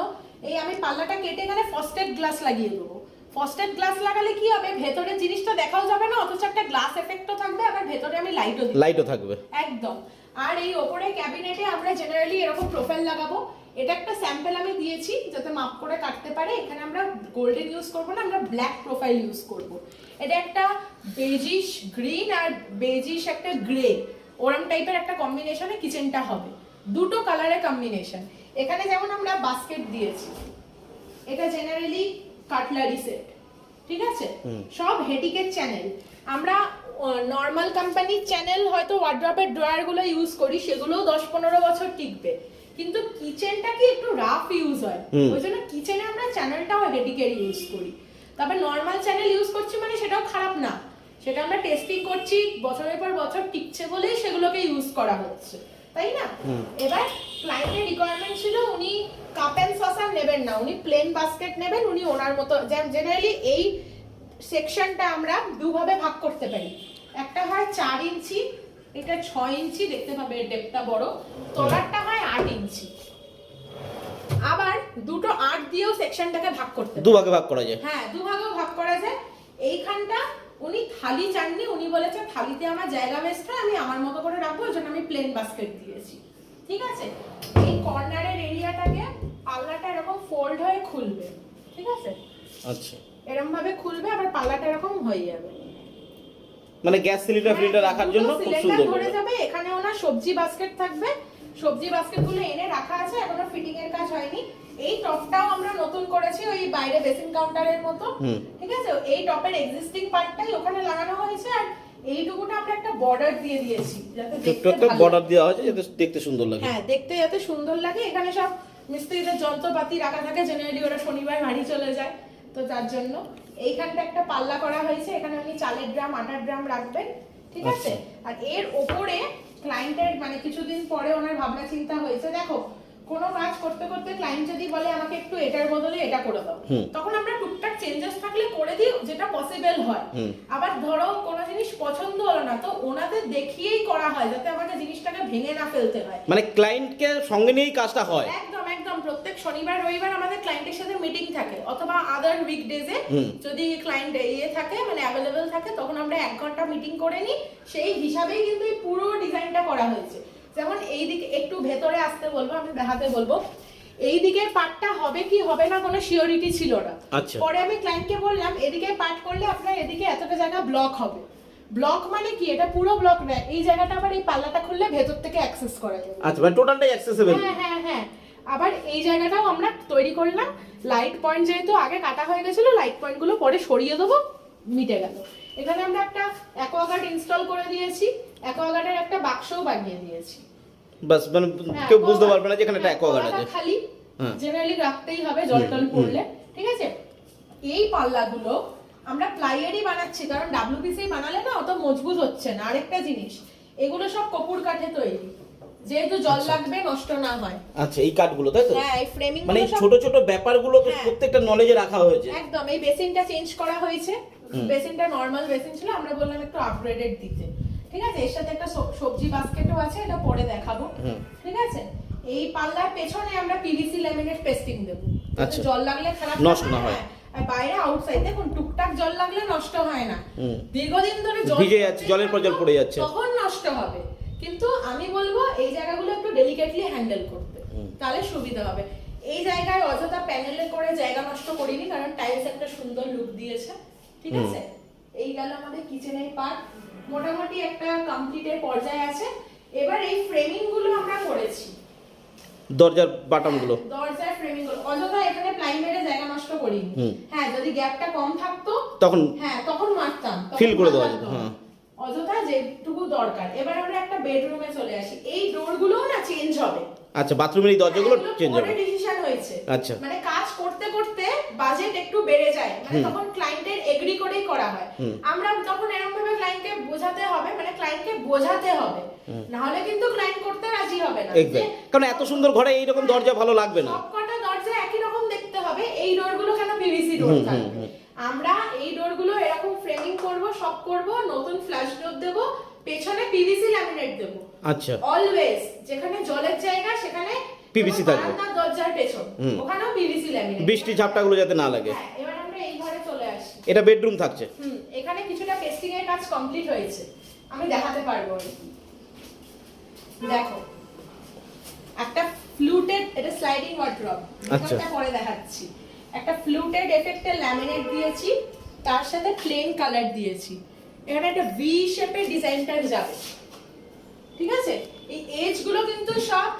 এই আমি পাল্লাটা কেটে এখানে ফ্রস্টেড গ্লাস লাগিয়ে দেবো। ফ্রস্টেড গ্লাস লাগালে কি হবে, ভেতরের জিনিসটা দেখাও যাবে না, অথচ একটা গ্লাস এফেক্টও থাকবে, আবার ভেতরে আমি লাইটও থাকবে একদম। আর এই ওপরে ক্যাবিনেটে আমরা জেনারেলি এরকম প্রোফাইল লাগাবো। এটা একটা স্যাম্পল আমি দিয়েছি যাতে মাপ করে কাটতে পারে। এখানে আমরা গোল্ডেন ইউজ করবো না, আমরা ব্ল্যাক প্রোফাইল ইউজ করব। এটা একটা বেজিশ গ্রিন আর বেজিশ একটা গ্রে, ওরম টাইপের একটা কম্বিনেশনে কিচেনটা হবে, দুটো কালারের কম্বিনেশন। এখানে যেমন আমরা বাস্কেট দিয়েছি, এটা জেনারেলি কাটলারি সেট। ঠিক আছে, সব হেটিকের চ্যানেল। আমরা নর্মাল কোম্পানির চ্যানেল হয়তো ওয়ার্ড্রপের ড্রয়ার গুলো ইউজ করি, সেগুলো 10-15 বছর টিকবে, কিন্তু কিচেনটা কি একটু রাফ ইউজ হয়, ওই জন্য কিচেনে আমরা চ্যানেলটাও হেটিকের ইউজ করি। তবে নর্মাল চ্যানেল ইউজ করছি মানে সেটাও খারাপ না, সেটা আমরা টেস্টিং করছি, বছরের পর বছর টিকছে বলেই সেগুলোকে ইউজ করা হচ্ছে, তাই না? এবার ক্লায়েন্টের রিকোয়ারমেন্ট ছিল উনি কাপ এন্ড সসার নেবেন না, উনি প্লেন বাস্কেট নেবেন। উনি ওনার মতো জেনারেলি এই সেকশনটা আমরা দুভাবে ভাগ করতে পারি, একটা হয় 4 ইঞ্চি, এটা 6 ইঞ্চি, দেখতে পাবে ডেপটা বড়, তলারটা হয় 8 ইঞ্চি। আবার দুটো 8 দিয়েও সেকশনটাকে ভাগ করতে পারি, দুভাগে ভাগ করা যায়। হ্যাঁ দুভাগেও ভাগ করা যায়। এইখানটা উনি থালি চাননি, উনি বলেছে থালিতে আমার জায়গা বেস্ট হয়, আমি আমার মতো করে রাখবো, ওই জন্য আমি প্লেন বাস্কেট দিয়েছি। ঠিক আছে, এই কর্নারের এরিয়াটাকে পাল্লাটা এরকম ফোল্ড হয়ে খুলবে। ঠিক আছে, আচ্ছা, এরকম ভাবে খুলবে, আবার পাল্লাটা এরকম হয়ে যাবে, মানে গ্যাস সিলিন্ডার রাখার জন্য খুব সুন্দর ধরে যাবে। এখানে ওনার সবজি বাস্কেট থাকবে, সবজি বাস্কেটগুলো এনে রাখা আছে, এখনো ফিটিং এর কাজ হয়নি। এই টপটাও আমরা নতুন করেছি, ওই বাইরে বেসিন কাউন্টারের মতো। ঠিক আছে, এই টপের এক্সিস্টিং পার্টটাই ওখানে লাগানো হয়েছে, আর এইটুকুটা আমরা একটা বর্ডার দিয়ে দিয়েছি যাতে দেখতে বর্ডার দেওয়া হয়েছে যাতে দেখতে সুন্দর লাগে। হ্যাঁ, দেখতে যাতে সুন্দর লাগে। এখানে সব মিস্ত্রিদের যন্ত্রপাতি রাখা থাকে, জেনারেলি ওরা শনিবার বাড়ি চলে যায়, তো তার জন্য এইখানটা একটা পাল্লা করা হয়েছে, এখানে উনি চালের ড্রাম, আটার ড্রাম রাখবেন। ঠিক আছে, আর এর ওপরে ক্লায়েন্টের মানে কিছুদিন পরে ওনার ভাবনা চিন্তা হয়েছে, দেখো কোনো কাজ করতে করতে ক্লায়েন্ট যদি বলে আমাকে একটু এটার বদলে এটা করে দাও, তখন আমরা টুকটাক চেঞ্জেস থাকলে করে দিই, যেটা পসিবল হয়। আবার ধরো কোনো জিনিস পছন্দ হলো না, তো ওনাদের দেখিয়েই করা হয় যাতে আমাকে জিনিসটাকে ভেঙে না ফেলতে হয়, মানে ক্লায়েন্টকে সঙ্গে নিয়েই কাজটা হয়। একদম একদম। প্রত্যেক শনিবার রবিবার আমাদের ক্লায়েন্টের সাথে মিটিং থাকে, অথবা আদার উইকডেজে যদি ক্লায়েন্ট থাকে মানে অ্যাভেলেবল থাকে, তখন আমরা 1 ঘন্টা মিটিং করে নিই। সেই হিসাবেই কিন্তু এই পুরো ডিজাইনটা করা হয়েছে। যেমন এই দিকে একটু ভেতরে আসতে বলবো, আমি দেখাতে বলবো, এই দিকের পার্টটা হবে কি হবে না কোনো সিওরিটি ছিল না। পরে আমি ক্লায়েন্টকে বললাম এদিকে পার্ট করলে আপনার এদিকে এতটা জায়গা ব্লক হবে। ব্লক মানে কি, এটা পুরো ব্লক না, এই জায়গাটা আবার এই পাল্লাটা খুললে ভেতর থেকে অ্যাক্সেস করা যাবে। আচ্ছা, মানে টোটালটাই অ্যাক্সেসিবল। হ্যাঁ হ্যাঁ হ্যাঁ। আবার এই জায়গাটাও আমরা তৈরি করলাম, লাইট পয়েন্ট যেহেতু আগে কাটা হয়ে গেছিল, লাইট পয়েন্টগুলো পরে সরিয়ে দেবো, মিটে গেল। এখানে আমরা একটা অ্যাকোয়াগার্ড ইনস্টল করে দিয়েছি, অ্যাকোয়াগার্ডের একটা বাক্সও বানিয়ে দিয়েছি। বাস মানে কেউ বুঝতে পারবে না যে এখানে একটা অ্যাকোয়াগার্ড আছে। খালি জেনারেলি রাখতেই হবে জল টল পড়লে, ঠিক আছে। এই পাল্লাগুলো আমরা প্লাইয়েরই বানাচ্ছি, কারণ ডাব্লিউপিসি বানালে না অত মজবুত হচ্ছে না। আরেকটা জিনিস, এগুলো সব কপুর কাঠে তৈরি, যেহেতু জল লাগবে, নষ্ট না হয়। আচ্ছা, এই কাঠগুলো তাই তো? হ্যাঁ, এই ফ্রেমিং মানে ছোট ছোট ব্যাপারগুলোকে প্রত্যেকটা নলেজে রাখা হয়েছে। একদম। এই বেসিনটা চেঞ্জ করা হয়েছে, বেসিনটা নরমাল বেসিন ছিল, আমরা বললাম একটু আপগ্রেডেড দিতে, ঠিক আছে। এর সাথে একটা সবজি বাস্কেটও আছে, এটা পরে দেখাবো, ঠিক আছে। এই পাল্লার পেছনে আমরা পিভিসি ল্যামিনেট পেস্টিং দেব, যাতে জল লাগলে খারাপ নষ্ট না হয়। আর বাইরে আউটসাইড দেখুন টুকটাক জল লাগলে নষ্ট হয় না, দীর্ঘদিন ধরে জল ভিজে যাচ্ছে, জলের পর জল পড়ে যাচ্ছে, তখন নষ্ট হবে। কিন্তু আমি বলবো এই জায়গাগুলো একটু ডেলিকেটলি হ্যান্ডেল করতে, তাহলে সুবিধা হবে। এই জায়গায় অযথা প্যানেলে করে জায়গা নষ্ট করিনি, কারণ টাইলস একটা সুন্দর লুক দিয়েছে, ঠিক আছে। এই গেল আমাদের কিচেনের পার্ট, মোটামুটি একটা কমপ্লিটের পর্যায়ে আছে। এবার এই ফ্রেমিং গুলো আমরা করেছি, দরজার বাটনগুলো, দরজার ফ্রেমিং গুলো অযথা এখানে প্লাই মেরে জায়গা নষ্ট করিনি। হ্যাঁ, যদি গ্যাপটা কম থাকতো তখন তখন মারতাম, ফিল করে দেওয়া যেত। হ্যাঁ, অযথা যেটুকু দরকার। এবার আমরা একটা বেডরুমে চলে আসি। এই ডোরগুলোও না চেঞ্জ হবে। আচ্ছা, বাথরুমের এই দরজাগুলো চেঞ্জ হবে। ডিসিশন হয়েছে। আচ্ছা, মানে কাজ করতে করতে বাজেট একটু বেড়ে যায়, মানে তখন ক্লায়েন্টের এগ্রি করেই করা হয়। আমরা তখন এরকম ভাবে ক্লায়েন্টকে বোঝাতে হবে, মানে ক্লায়েন্টকে বোঝাতে হবে, না হলে কিন্তু ক্লায়েন্ট করতে রাজি হবে না। এক্স্যাক্ট, কারণ এত সুন্দর ঘরে এইরকম দরজা ভালো লাগবে না। সবকটা দরজা একই রকম দেখতে হবে, এই ডোরগুলো কেন পিভিসি ডোর থাকবে। আমরা এই ডোরগুলো এরকম ফ্রেমিং করব, সব করব, নতুন ফ্ল্যাশ ডোর দেব, পেছনে পিভিসি ল্যামিনেট দেব। আচ্ছা, অলওয়েজ যেখানে জলের জায়গা সেখানে পিভিসি থাকবে, বারান্দার দরজার পেছন ওখানেও পিভিসি ল্যামিনেট, বৃষ্টি ঝাপটাগুলো যাতে না লাগে। হ্যাঁ, এবার আমরা এই ঘরে চলে আসি। এটা বেডরুম থাকছে। এখানে কিছুটা পেস্টিং এর কাজ কমপ্লিট হয়েছে, আমি দেখাতে পারবো। দেখো, একটা ফ্লুটেড, এটা স্লাইডিং ওয়ার্ড্রপ, এটা পরে দেখাচ্ছি। একটা ফ্লুটেড এফেক্টের ল্যামিনেট দিয়েছি, তার সাথে প্লেন কালার দিয়েছি। এখানে একটা ভি শেপের ডিজাইনটা যাবে, ঠিক আছে। এই এজ গুলো কিন্তু সব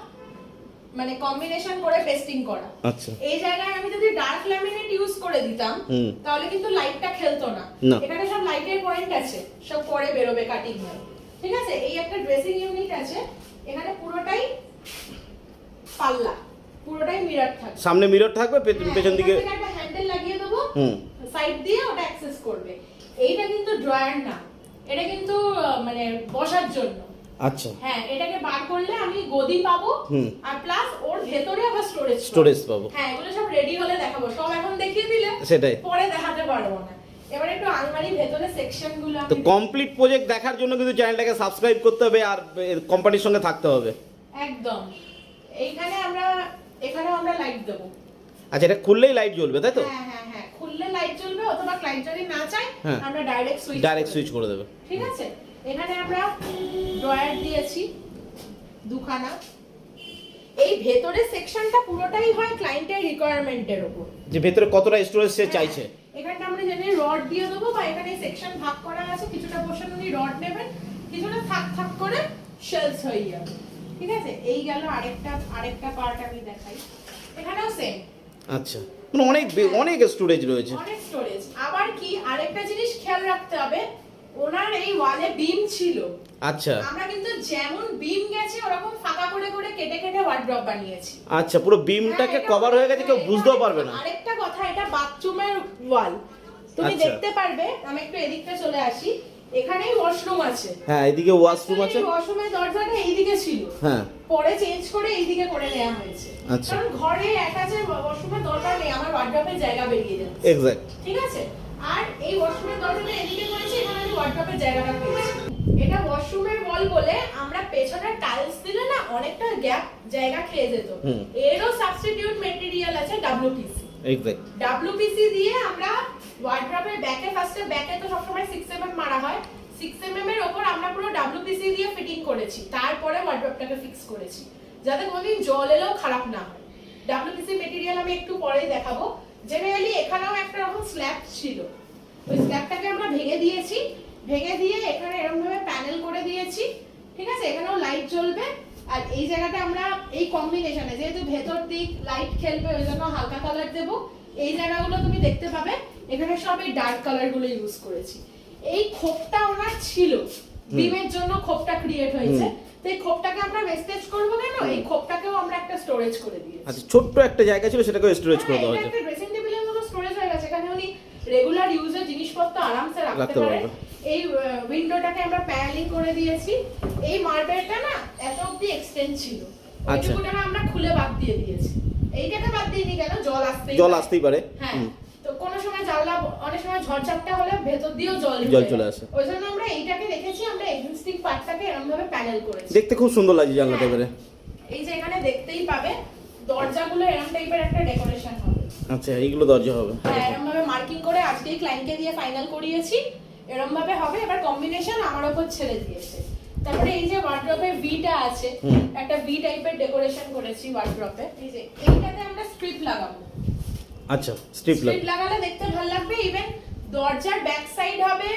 মানে কম্বিনেশন করে পেস্টিং করা। আচ্ছা, এই জায়গায় আমি যদি ডার্ক ল্যামিনেট ইউজ করে দিতাম তাহলে কিন্তু লাইটটা খেলতো না। এখানে সব লাইটের পয়েন্ট আছে, সব পরে বেরোবে কাটিং হয়ে, ঠিক আছে। এই একটা ড্রেসিং ইউনিট আছে, এখানে পুরোটাই পাল্লা, পুরোটাই মিরর থাকবে, সামনে মিরর থাকবে, পেছন দিকে একটা হ্যান্ডেল লাগিয়ে দেবো, সাইড দিয়ে ওটা অ্যাক্সেস করবে। এইটা কিন্তু ড্রয়ার না, এটা কিন্তু মানে বসার জন্য। আচ্ছা, হ্যাঁ, এটাকে বার করলে আমি গদি পাবো, আর প্লাস ওর ভেতরে আবার স্টোরেজ পাবো। হ্যাঁ, এগুলো সব রেডি হলে দেখাবো, সব এখন দেখিয়ে দিলে সেটাই পরে দেখাতে পারবো না। এবারে একটু আলমারি ভেতরে সেকশন গুলো তো কমপ্লিট প্রজেক্ট দেখার জন্য কিন্তু চ্যানেলটাকে সাবস্ক্রাইব করতে হবে আর কোম্পানির সঙ্গে থাকতে হবে একদম। এখানে আমরা লাইট দেবো। আচ্ছা, এটা খুললেই লাইট জ্বলবে তাই তো? হ্যাঁ, খুললে লাইট জ্বলবে, অথবা ক্লায়েন্ট যদি না চায় আমরা ডাইরেক্ট সুইচ করে দেবে, ঠিক আছে। এখানে আমরা ড্রয়ার দিয়েছি দুখানা। এই ভেতরের সেকশনটা পুরোটাই হয় ক্লায়েন্টের রিকোয়ারমেন্টের উপর, যে ভেতরে কতটা স্টোরেজ সে চাইছে। এখানটা আমরা জানি রড দিয়ে দেবো, বা এখানে সেকশন ভাগ করা আছে, কিছুটা পোরশন উনি রড নেবেন, কিছুটা থাক করে শেলস হয়ে যাবে, ঠিক আছে। এই গেল আরেকটা পার্ট আমি দেখাই। এখানেও সেম। আচ্ছা, মানে অনেক স্টোরেজ রয়েছে, অনেক স্টোরেজ। আবার কি আরেকটা জিনিস খেয়াল রাখতে হবে, ওনার এই ওয়ালে বিম ছিল। আচ্ছা, আমরা কিন্তু যেমন বিম গেছে ওরকম ফাঁকা করে করে কেটে কেটে ওয়ার্ড্রপ বানিয়েছি। আচ্ছা, পুরো বিমটাকে কভার হয়ে গেছে, কেউ বুঝতেও পারবে না। আরেকটা কথা, এটা বাথরুমের ওয়াল, তুমি দেখতে পারবে। আমি একটু এদিকটা চলে আসি, এখানেই ওয়াশরুম আছে। হ্যাঁ, এদিকে ওয়াশরুম আছে, ওয়াশরুমের দরজাটা এইদিকে ছিল, হ্যাঁ, পরে চেঞ্জ করে এইদিকে করে নেওয়া হয়েছে। আচ্ছা, কারণ ঘরে অ্যাটাচের ওয়াশরুমের দরকার নেই, আমার ওয়ার্ড্রপের জায়গা বেরিয়ে যাচ্ছে। এক্স্যাক্ট, ঠিক আছে। আর এই ওয়াশরুমের দরজাটা এদিকে করেছি, এখানে আমি ওয়ার্ড্রপের জায়গাটা পেয়েছি। এটা ওয়াশরুমের ওয়াল বলে আমরা পেছনে টাইলস দিলে না অনেকটা গ্যাপ জায়গা খেয়ে যেত। এরও সাবস্টিটিউট ম্যাটেরিয়াল আছে ডব্লিউপিসি। এক্স্যাক্ট, ডব্লিউপিসি দিয়ে আমরা ওয়ার্ড্রপের ব্যাকে তো সবসময় 6 mm মারা হয়, 6 mm এর উপর আমরা পুরো ডব্লিউপিসি দিয়ে ফিটিং করেছি, তারপরে ওয়ার্ড্রপটাকে ফিক্স করেছি, যাতে কোনোদিন জল এলেও খারাপ না হয়। ডব্লিউপিসি ম্যাটেরিয়াল আমি একটু পরেই দেখাবো। জেনারেলি এখানেও একটা রকম স্ল্যাব ছিল, ওই স্ল্যাবটাকে আমরা ভেঙে দিয়ে এখানে এরকম ভাবে প্যানেল করে দিয়েছি, ঠিক আছে। এখানেও লাইট জ্বলবে, আর এই জায়গাটা আমরা এই কম্বিনেশনে যেহেতু ভেতর দিক লাইট খেলবে ওই জন্য হালকা কালার দেবো। এই জায়গাগুলো তুমি দেখতে পাবে এখানে সব এই ডার্ক কালার গুলো ইউজ করেছি। এই খোপটা ওনার ছিল, বিমের জন্য খোপটা ক্রিয়েট হয়েছে, তো এই খোপটাকে আমরা ওয়েস্টেজ করবো কেন, এই খোপটাকেও আমরা একটা স্টোরেজ করে দিয়েছি। আচ্ছা, ছোট্ট একটা জায়গা ছিল সেটাকে স্টোরেজ করে দেওয়া হয়েছে। একটা ড্রেসিং টেবিলের মতো স্টোরেজ হয়ে গেছে, এখানে উনি রেগুলার ইউজের জিনিসপত্র আরামসে রাখতে পারে। এই উইন্ডোটাকে আমরা প্যানেলিং করে দিয়েছি। এই মার্বেলটা না এত অবধি এক্সটেন্ড ছিল, ওইটুকুটা আমরা খুলে বাদ দিয়ে দিয়েছি। এইটাকে বাদ দিইনি কেন, জল আসতেই পারে। হ্যাঁ, তো কোন সময় জানলা অনেক সময় ঝড়ঝাপটা হলে ভেতর দিয়েও জল চলে আসে, ওই জন্য আমরা এইটাকে রেখেছি। আমরা এক্সিস্টিং পার্টটাকে এরকম ভাবে প্যানেল করেছি, দেখতে খুব সুন্দর লাগছে জানলাটা এবারে। এই যে এখানে দেখতেই পাবে দরজাগুলো এরকম টাইপের একটা ডেকোরেশন হবে। আচ্ছা, এইগুলো দরজা হবে, হ্যাঁ, এরকম ভাবে মার্কিং করে আজকেই ক্লায়েন্টকে দিয়ে ফাইনাল করিয়েছি। এরকম ভাবে হবে, এবার কম্বিনেশন আমার উপর ছেড়ে দিয়েছে। তারপরে এই যে ওয়ার্ড্রপে ভিটা আছে, একটা ভি টাইপের ডেকোরেশন করেছি ওয়ার্ড্রপে। এই যে এইটাতে আমরা স্ট্রিপ লাগাবো। আচ্ছা, স্ট্রিপ লাগালে দেখতে ভালো লাগবে। ইভেন দরজার ব্যাক সাইড হবে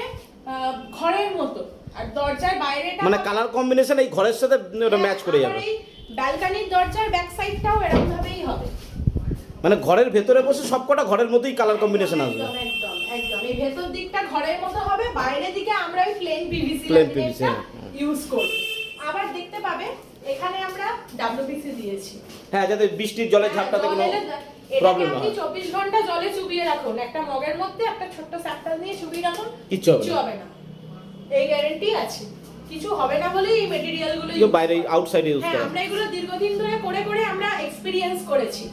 ঘরের মতো, আর দরজার বাইরেটা মানে কালার কম্বিনেশন এই ঘরের সাথে ওটা ম্যাচ করে যাবে। এই ব্যালকনির দরজার ব্যাক সাইডটাও এরকম ভাবেই হবে, মানে ঘরের ভেতরে বসে সবকটা ঘরের মতোই কালার কম্বিনেশন আসবে। একদম একদম একদম। এই ভেতর দিকটা ঘরের মতো হবে, বাইরের দিকে আমরা ওই প্লেন পিভিসি ইউজ করব। আবার দেখতে পাবে এখানে আমরা ডব্লিউপিসি দিয়েছি, হ্যাঁ, যাতে বৃষ্টির জলের ঝাপটাতে কোনো প্রবলেম না হয়। 24 ঘন্টা জলে চুবিয়ে রাখুন, একটা মগের মধ্যে একটা ছোট্ট স্যাম্পল নিয়ে চুবিয়ে রাখুন, কিচ্ছু হবে না, এই গ্যারান্টি আছে। কিছু হবে না বলেই এই ম্যাটেরিয়াল গুলো বাইরে আউটসাইড ইউজ করা। আমরা এগুলো দীর্ঘদিন ধরে করে করে আমরা এক্সপেরিয়েন্স করেছি,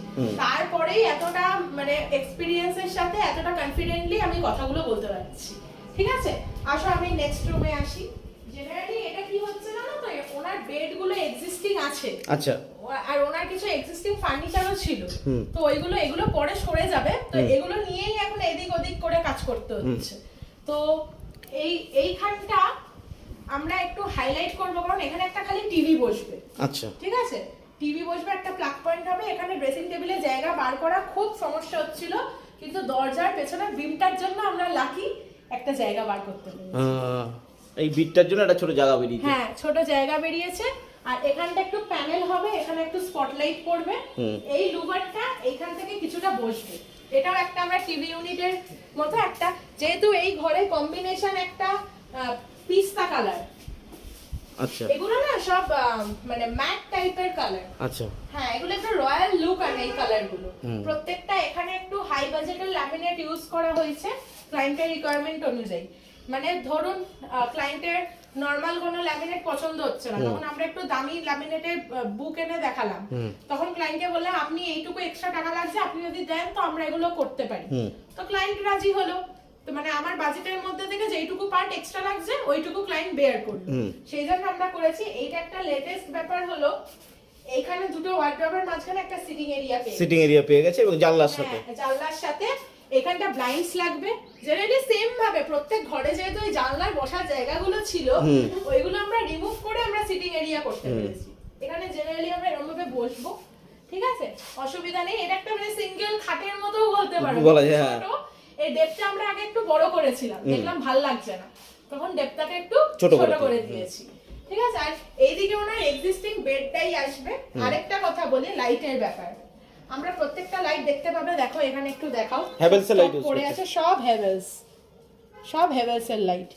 তারপরেই এতটা মানে এক্সপেরিয়েন্সের সাথে এতটা কনফিডেন্টলি আমি কথাগুলো বলতে পারছি। ঠিক আছে, আসো আমি নেক্সট রুমে আসি। জেনারেলি এটা কি হচ্ছে জানো তো, ওনার বেড গুলো এক্সিস্টিং আছে। আচ্ছা, আর ওনার কিছু এক্সিস্টিং ফার্নিচারও ছিল, তো এগুলো পরে সরে যাবে, তো এগুলো নিয়েই এখন এদিক ওদিক করে কাজ করতে হচ্ছে। তো এইখানটা আমরা একটু হাইলাইট করব, কারণ এখানে একটা খালি টিভি বসবে। আচ্ছা, ঠিক আছে, টিভি বসবে, একটা প্লাগ পয়েন্ট হবে। এখানে ড্রেসিং টেবিলে জায়গা বার করা খুব সমস্যা হচ্ছিল, কিন্তু দরজার পেছনে বিমটার জন্য আমরা লাকি একটা জায়গা বার করতে পেরেছি। এই বিটটার জন্য একটা ছোট জায়গা বেরিয়েছে। হ্যাঁ, ছোট জায়গা বেরিয়েছে। আর এখানটা একটু প্যানেল হবে, এখানে একটু স্পটলাইট পড়বে, এই লুভারটা এইখান থেকে কিছুটা বসবে। এটাও একটা আমরা টিভি ইউনিটের মতো একটা, যেহেতু এই ঘরে কম্বিনেশন একটা পিস্তা কালার। আচ্ছা, এগুলো না সব মানে ম্যাট টাইপের কালার। আচ্ছা, হ্যাঁ, এগুলো একটা রয়্যাল লুক আনে এই কালারগুলো। প্রত্যেকটা এখানে একটু হাই বাজেটের ল্যামিনেট ইউজ করা হয়েছে ক্লায়েন্টের রিকোয়ারমেন্ট অনুযায়ী। মানে ধরুন ক্লায়েন্টের নরমাল কোনো ল্যামিনেট পছন্দ হচ্ছে না, তখন আমরা একটু দামি ল্যামিনেটের বুক এনে দেখালাম, তখন ক্লায়েন্টকে বললাম আপনি এইটুকু এক্সট্রা টাকা লাগছে, আপনি যদি দেন তো আমরা এগুলো করতে পারি। তো ক্লায়েন্ট রাজি হলো, তো মানে আমার বাজেটের মধ্যে থেকে যেইটুকু পার্ট এক্সট্রা লাগছে ওইটুকু ক্লায়েন্ট বেয়ার করলো, সেই জন্য আমরা করেছি। এইটা একটা লেটেস্ট ব্যাপার হলো, এইখানে দুটো ওয়ার্ড্রবের মাঝখানে একটা সিটিং এরিয়া পেয়ে গেছে এবং জানলার সাথে এখানটা ব্লাইন্ডস লাগবে। জেনারেলি সেম ভাবে প্রত্যেক ঘরে যেহেতু ওই জানলার বসার জায়গাগুলো ছিল, ওইগুলো আমরা রিমুভ করে আমরা সিটিং এরিয়া করতে পেরেছি। এখানে জেনারেলি আমরা এরকম ভাবে বসবো, ঠিক আছে, অসুবিধা নেই। এটা একটা মানে সিঙ্গেল খাটের মতো বলতে পারো, এই ডেপটা আমরা আগে একটু বড় করেছিলাম, দেখলাম ভালো লাগছে না, তখন ডেপটাকে একটু ছোট করে দিয়েছি। ঠিক আছে, আর এইদিকে ওনার এক্সিস্টিং বেডটাই আসবে। আরেকটা কথা বলি লাইটের ব্যাপার, আমরা প্রত্যেকটা লাইট দেখতে পাবে, দেখো এখানে একটু দেখাও, হ্যাভেলস এর লাইট পড়ে আছে, সব হ্যাভেলস এর লাইট।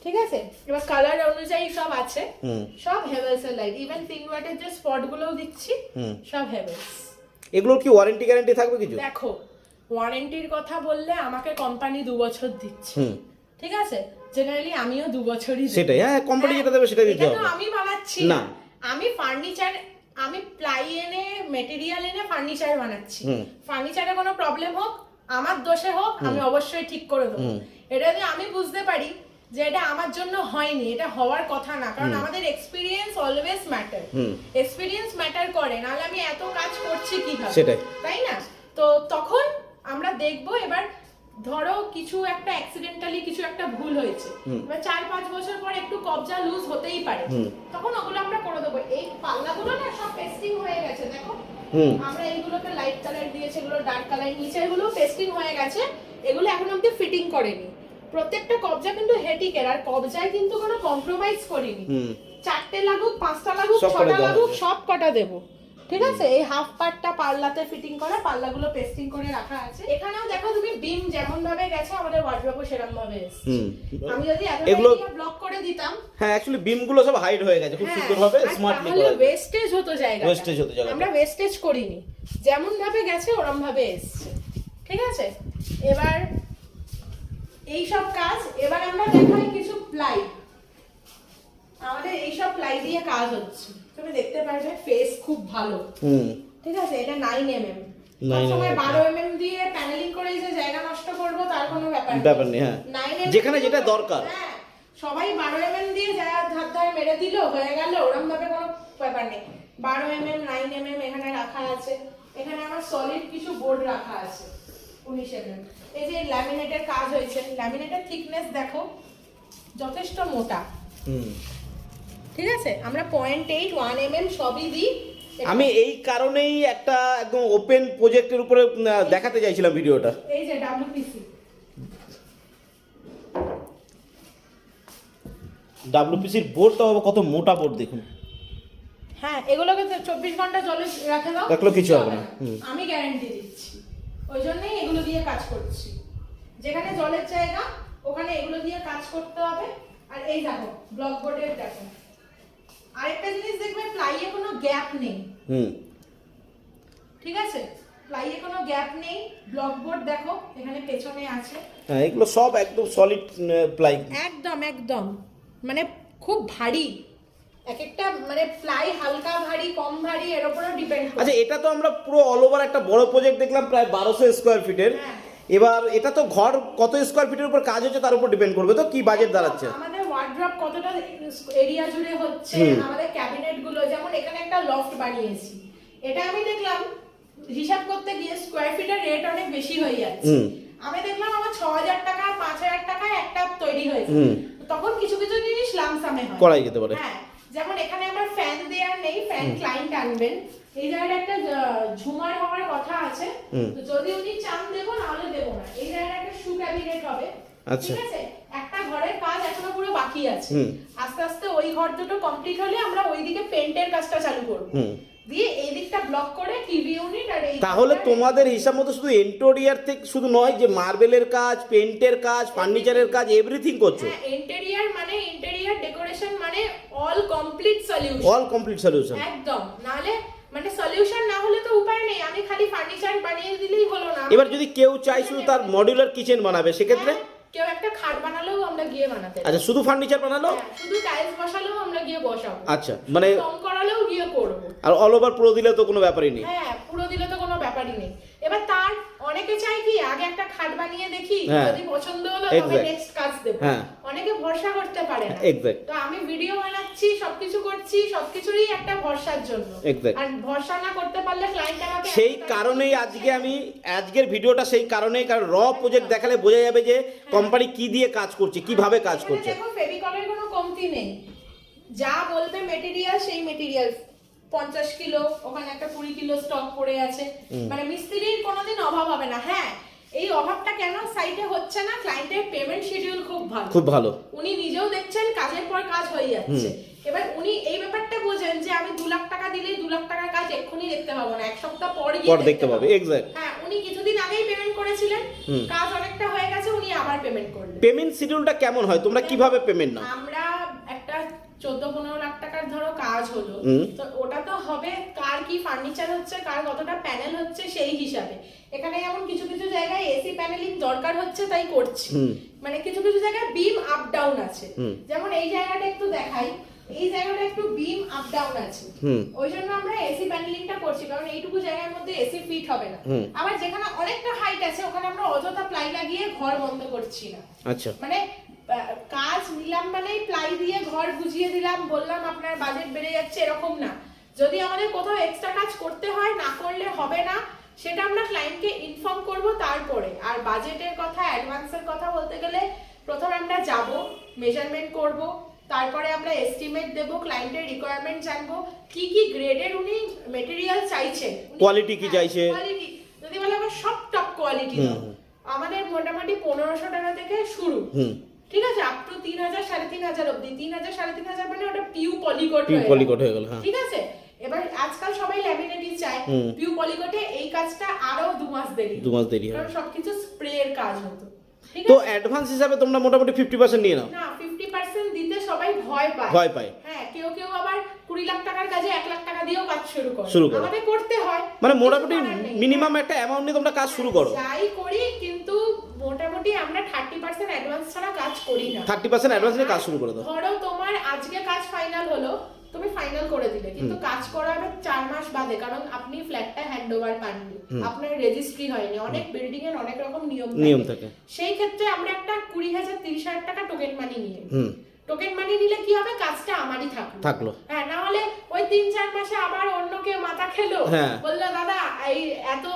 ঠিক আছে, এবার কালার অনুযায়ী সব আছে, সব হ্যাভেলস এর লাইট। ইভেন 3 ওয়াটের যে স্পট গুলোও দিচ্ছি সব হ্যাভেলস। এগুলোর কি ওয়ারেন্টি গ্যারান্টি থাকবে কিছু? দেখো, ওয়ারেন্টির কথা বললে আমাকে কোম্পানি 2 বছর দিচ্ছে, ঠিক আছে, জেনারেলি আমিও 2 বছরই দিই। সেটাই, হ্যাঁ, কোম্পানি যেটা দেবে সেটা দিতে হবে। আমি বানাচ্ছি না, আমি ফার্নিচার, আমি প্লাই এনে ম্যাটেরিয়াল এনে ফার্নিচার বানাচ্ছি। ফার্নিচারে কোনো প্রবলেম হোক, আমার দোষে হোক, আমি অবশ্যই ঠিক করে দেবো। এটা যদি আমি বুঝতে পারি যে এটা আমার জন্য হয়নি, এটা হওয়ার কথা না, কারণ আমাদের experience always matter, experience matter করে, নাহলে আমি এত কাজ করছি কিভাবে, তাই না? তো তখন আমরা দেখবো, এবার ধরো কিছু একটা অ্যাক্সিডেন্টালি কিছু একটা ভুল হয়েছে, এবার 4-5 বছর পর একটু কবজা লুজ হতেই পারে, তখন ওগুলো আমরা করে দেবো। এই পাল্লাগুলো না সব পেস্টিং হয়ে গেছে, দেখো আমরা এইগুলোকে লাইট কালার দিয়েছি, এগুলো ডার্ক কালার, নিচে এগুলো পেস্টিং হয়ে গেছে, এগুলো এখন অবধি ফিটিং করেনি। প্রত্যেকটা কবজা কিন্তু হেটিকের, আর কবজায় কিন্তু কোনো কম্প্রোমাইজ করিনি। 4টে লাগুক 5টা লাগুক 6টা লাগুক সব কটা দেবো, ঠিক আছে। এই হাফ পার্টটা পাল্লাতে ফিটিং করা, পাল্লাগুলো পেস্টিং করে রাখা আছে। এখানেও দেখো তুমি বিম যেমন ভাবে গেছে আমাদের ওয়ার্ডরোবও সেরকম ভাবে এসেছে। আমি যদি এগুলো ব্লক করে দিতাম, হ্যাঁ অ্যাকচুয়ালি বিম গুলো সব হাইড হয়ে গেছে খুব সুন্দর ভাবে, স্মার্টলি করা। তাহলে ওয়েস্টেজ হতো জায়গা, ওয়েস্টেজ হতো জায়গা। আমরা ওয়েস্টেজ করিনি, যেমন ভাবে গেছে ওরকম ভাবে এসেছে, ঠিক আছে। এবার এই সব কাজ, এবার আমরা দেখাই কিছু প্লাই। আমাদের এই সব প্লাই দিয়ে কাজ হচ্ছে, তুমি দেখতে পারবে ফেস খুব ভালো, ঠিক আছে। এটা 9mm, সবসময় 12mm দিয়ে প্যানেলিং করে যে জায়গা নষ্ট করব তার কোনো ব্যাপার নেই। হ্যাঁ 9mm যেখানে যেটা দরকার, হ্যাঁ সবাই 12mm দিয়ে জায়গা ধার ধার মেরে দিল হয়ে গেল, ওরকম ভাবে কোনো ব্যাপার নেই। 12mm 9mm এখানে রাখা আছে। এখানে আমার সলিড কিছু বোর্ড রাখা আছে 19mm। এই যে ল্যামিনেটের কাজ হয়েছে, ল্যামিনেটের থিকনেস দেখো যথেষ্ট মোটা, ঠিক আছে। আমরা 0.8 1mm সবই দিই। আমি এই কারণেই একটা একদম ওপেন প্রজেক্টের উপরে দেখাতে চাইছিলাম ভিডিওটা। এই যে ডাব্লিউপিসির বোর্ডটা কত মোটা বোর্ড দেখুন। হ্যাঁ এগুলোকে 24 ঘন্টা জলে রাখে দাও, রাখলো কিছু হবে না। আমি গ্যারান্টি দিচ্ছি, ওই জন্যই এগুলো দিয়ে কাজ করছি। যেখানে জলের জায়গা ওখানে এগুলো দিয়ে কাজ করতে হবে। আর এই দেখো ব্লক বোর্ডের দেখো আরেকটা জিনিস দেখবে, প্লাইয়ে কোনো গ্যাপ নেই, ঠিক আছে। প্লাইয়ে কোনো গ্যাপ নেই। ব্লক বোর্ড দেখো এখানে পেছনে আছে। হ্যাঁ এগুলো সব একদম সলিড প্লাই, একদম একদম মানে খুব ভারী। এক একটা মানে প্লাই হালকা ভারী কম ভারী এর উপরও ডিপেন্ড করে। আচ্ছা এটা তো আমরা পুরো অল ওভার একটা বড় প্রজেক্ট দেখলাম প্রায় 1200 স্কয়ার ফিটের। এবার এটা তো ঘর কত স্কয়ার ফিটের উপর কাজ হচ্ছে তার উপর ডিপেন্ড করবে, তো কি বাজেট দাঁড়াচ্ছে। আমাদের ওয়ার্ড্রপ কতটা এরিয়া জুড়ে হচ্ছে, আমাদের ক্যাবিনেট গুলো, যেমন এখানে একটা লফট বানিয়েছি, এটা আমি দেখলাম হিসাব করতে গিয়ে স্কয়ার ফিটের রেট অনেক বেশি হয়ে যাচ্ছে। আমি দেখলাম আমার 6000 টাকা 5000 টাকায় একটা তৈরি হয়েছে, তখন কিছু কিছু জিনিস লামসামে হয়, করাই যেতে পারে। হ্যাঁ যেমন এখানে আমার ফ্যান দেয়ার নেই, ফ্যান ক্লায়েন্ট আনবেন। এই জায়গায় একটা ঝুমার হওয়ার কথা আছে, তো যদি উনি চান দেবো নাহলে দেবো না। এই জায়গায় একটা শু ক্যাবিনেট হবে, ঠিক আছে। একটা ঘরের কাজ এখনো পুরো বাকি আছে, আস্তে আস্তে ওই ঘর দুটো কমপ্লিট হলে আমরা ওইদিকে পেন্টের কাজটা চালু করব, দিয়ে এই দিকটা ব্লক করে টিভি ইউনিট আর এই। তাহলে তোমাদের হিসাব মতো শুধু ইন্টেরিয়র থেকে শুধু নয়, যে মার্বেলের কাজ, পেইন্টের কাজ, ফার্নিচারের কাজ, এভরিথিং করছো। হ্যাঁ ইন্টেরিয়র মানে ইন্টেরিয়র ডেকোরেশন মানে all complete solution, all complete solution একদম। নালে মানে সলিউশন না হলে তো উপায় নেই, আমি খালি ফার্নিচার বানিয়ে দিলেই হলো না। এবার যদি কেউ চায় শুধু তার মডিউলার কিচেন বানাবে সেক্ষেত্রে, কেউ একটা খাট বানালেও আমরা গিয়ে বানাতে পারি। আচ্ছা শুধু ফার্নিচার বানালো, শুধু টাইলস বসালেও আমরা গিয়ে বসাবো। আচ্ছা মানে রং করালেও গিয়ে করব। আর অল ওভার পুরো দিলে তো কোনো ব্যাপারই নেই। হ্যাঁ পুরো দিলে তো কোনো ব্যাপারই নেই। এবার তার অনেকে চায় কি আগে একটা খাট বানিয়ে দেখি, যদি পছন্দ হলো তবে নেক্সট কাজ দেব। অনেকে ভরসা করতে পারে না, তো আমি ভিডিও বানাচ্ছি সবকিছু করছি সবকিছুরই একটা ভরসার জন্য, আর ভরসা না করতে পারলে ক্লায়েন্ট আমাকে। সেই কারণেই আজকে আমি আজকের ভিডিওটা সেই কারণেই, কারণ র প্রজেক্ট দেখালে বোঝা যাবে যে কোম্পানি কি দিয়ে কাজ করছে, কিভাবে কাজ করছে। দেখো ফেভিকলের কোনো কমতি নেই, যা বলবে মেটেরিয়াল সেই মেটেরিয়াল। 50 কিলো ওখানে একটা 20 কিলো স্টক পড়ে আছে, মানে মিস্ত্রির কোনোদিন অভাব হবে না। হ্যাঁ এই অভাবটা কেন সাইটে হচ্ছে না, ক্লায়েন্টের পেমেন্ট শিডিউল খুব ভালো, উনি নিজেও দেখছেন কাজের পর কাজ হয়ে যাচ্ছে। এবার উনি এই ব্যাপারটা বোঝেন যে আমি 2 লাখ টাকা দিলেই 2 লাখ টাকার কাজ এক্ষুনি দেখতে পাবো না, এক সপ্তাহ পর গিয়ে দেখতে পাবে। এক্স্যাক্ট। হ্যাঁ উনি কিছুদিন আগেই পেমেন্ট করেছিলেন, কাজ অনেকটা হয়ে গেছে, উনি আবার পেমেন্ট করলেন। পেমেন্ট শিডিউলটা কেমন হয়, তোমরা কিভাবে পেমেন্ট নাও? আমরা একটা 14-15 লাখ টাকার ধরো কাজ হলো, তো ওটা তো হবে কার কি ফার্নিচার হচ্ছে, কার কতটা প্যানেল হচ্ছে সেই হিসাবে। এখানে যেমন কিছু কিছু জায়গায় এসি প্যানেলিং দরকার হচ্ছে তাই করছি, মানে কিছু কিছু জায়গায় বিম আপ ডাউন আছে, যেমন এই জায়গাটা একটু দেখাই, এই জায়গাটা একটু বিম আপ ডাউন আছে, ওই জন্য আমরা এসি প্যানেলিংটা করছি, কারণ এইটুকু জায়গার মধ্যে এসি ফিট হবে না। আবার যেখানে অনেকটা হাইট আছে ওখানে আমরা অযথা প্লাই লাগিয়ে ঘর বন্ধ করছি না। আচ্ছা মানে কাজ নিলাম মানে প্লাই দিয়ে ঘর বুঝিয়ে দিলাম, বললাম আপনার বাজেট বেড়ে যাচ্ছে এরকম না। যদি আমাদের কোথাও এক্সট্রা কাজ করতে হয়, না করলে হবে না, সেটা আমরা ক্লায়েন্টকে ইনফর্ম করব তারপরে। আর বাজেটের কথা, অ্যাডভান্সের কথা বলতে গেলে প্রথমে আমরা যাব, মেজারমেন্ট করব, তারপরে আমরা এস্টিমেট দেব, ক্লায়েন্টের রিকোয়ারমেন্ট জানবো, কি কি গ্রেডের উনি মেটেরিয়াল চাইছেন, কোয়ালিটি কি চাইছে, কোয়ালিটি যদি বলে আমরা সব টপ কোয়ালিটি দাও, আমাদের মোটামুটি 1500 টাকা থেকে শুরু। হুম। ঠিক আছে, আপ টু 3000 3500 অবধি। 3000 3500 মানে ওটা পিউ পলিকট হয়ে গেল। হ্যাঁ, ঠিক আছে। এবার আজকাল সবাই ল্যামিনেটই চায়, পিউ পলিকটে এই কাজটা আরো 2 মাস দেরি হয়, কারণ সবকিছু স্প্রে এর কাজ হতো। ঠিক তো আছে, অ্যাডভান্স হিসাবে তোমরা মোটামুটি 50% নিয়ে নাও? না 50% দিতে সবাই ভয় পায়। হ্যাঁ, কেউ আবার 20 লাখ টাকার কাজে 1 লাখ টাকা দিয়েও কাজ শুরু করে। আমাদের করতে হয়, মানে মোটামুটি মিনিমাম একটা অ্যামাউন্ট নিয়ে তোমরা কাজ শুরু করো। যাই করি, কিন্তু মোটামুটি আমরা 30% অ্যাডভান্স ছাড়া কাজ করি না। 30% অ্যাডভান্স নিয়ে কাজ শুরু করে দাও। ধরো তোমার আজকে কাজ ফাইনাল হলো, তুমি ফাইনাল করে দিলে, কিন্তু কাজ করাবে 4 মাস বাদে, কারণ আপনি ফ্ল্যাটটা হ্যান্ডওভার পাননি, আপনার রেজিস্ট্রি হয়নি, অনেক বিল্ডিং এর অনেক রকম নিয়ম থাকে। সেই ক্ষেত্রে আমরা একটা 20,000 30,000 টাকা টোকেন মানি নিয়ে, টোকেন মানি নিলে কি হবে, কাজটা আমারই থাকলো। হ্যাঁ, না হলে ওই 3-4 মাসে আবার অন্য কেউ মাথা খেলো, বললো দাদা এই এত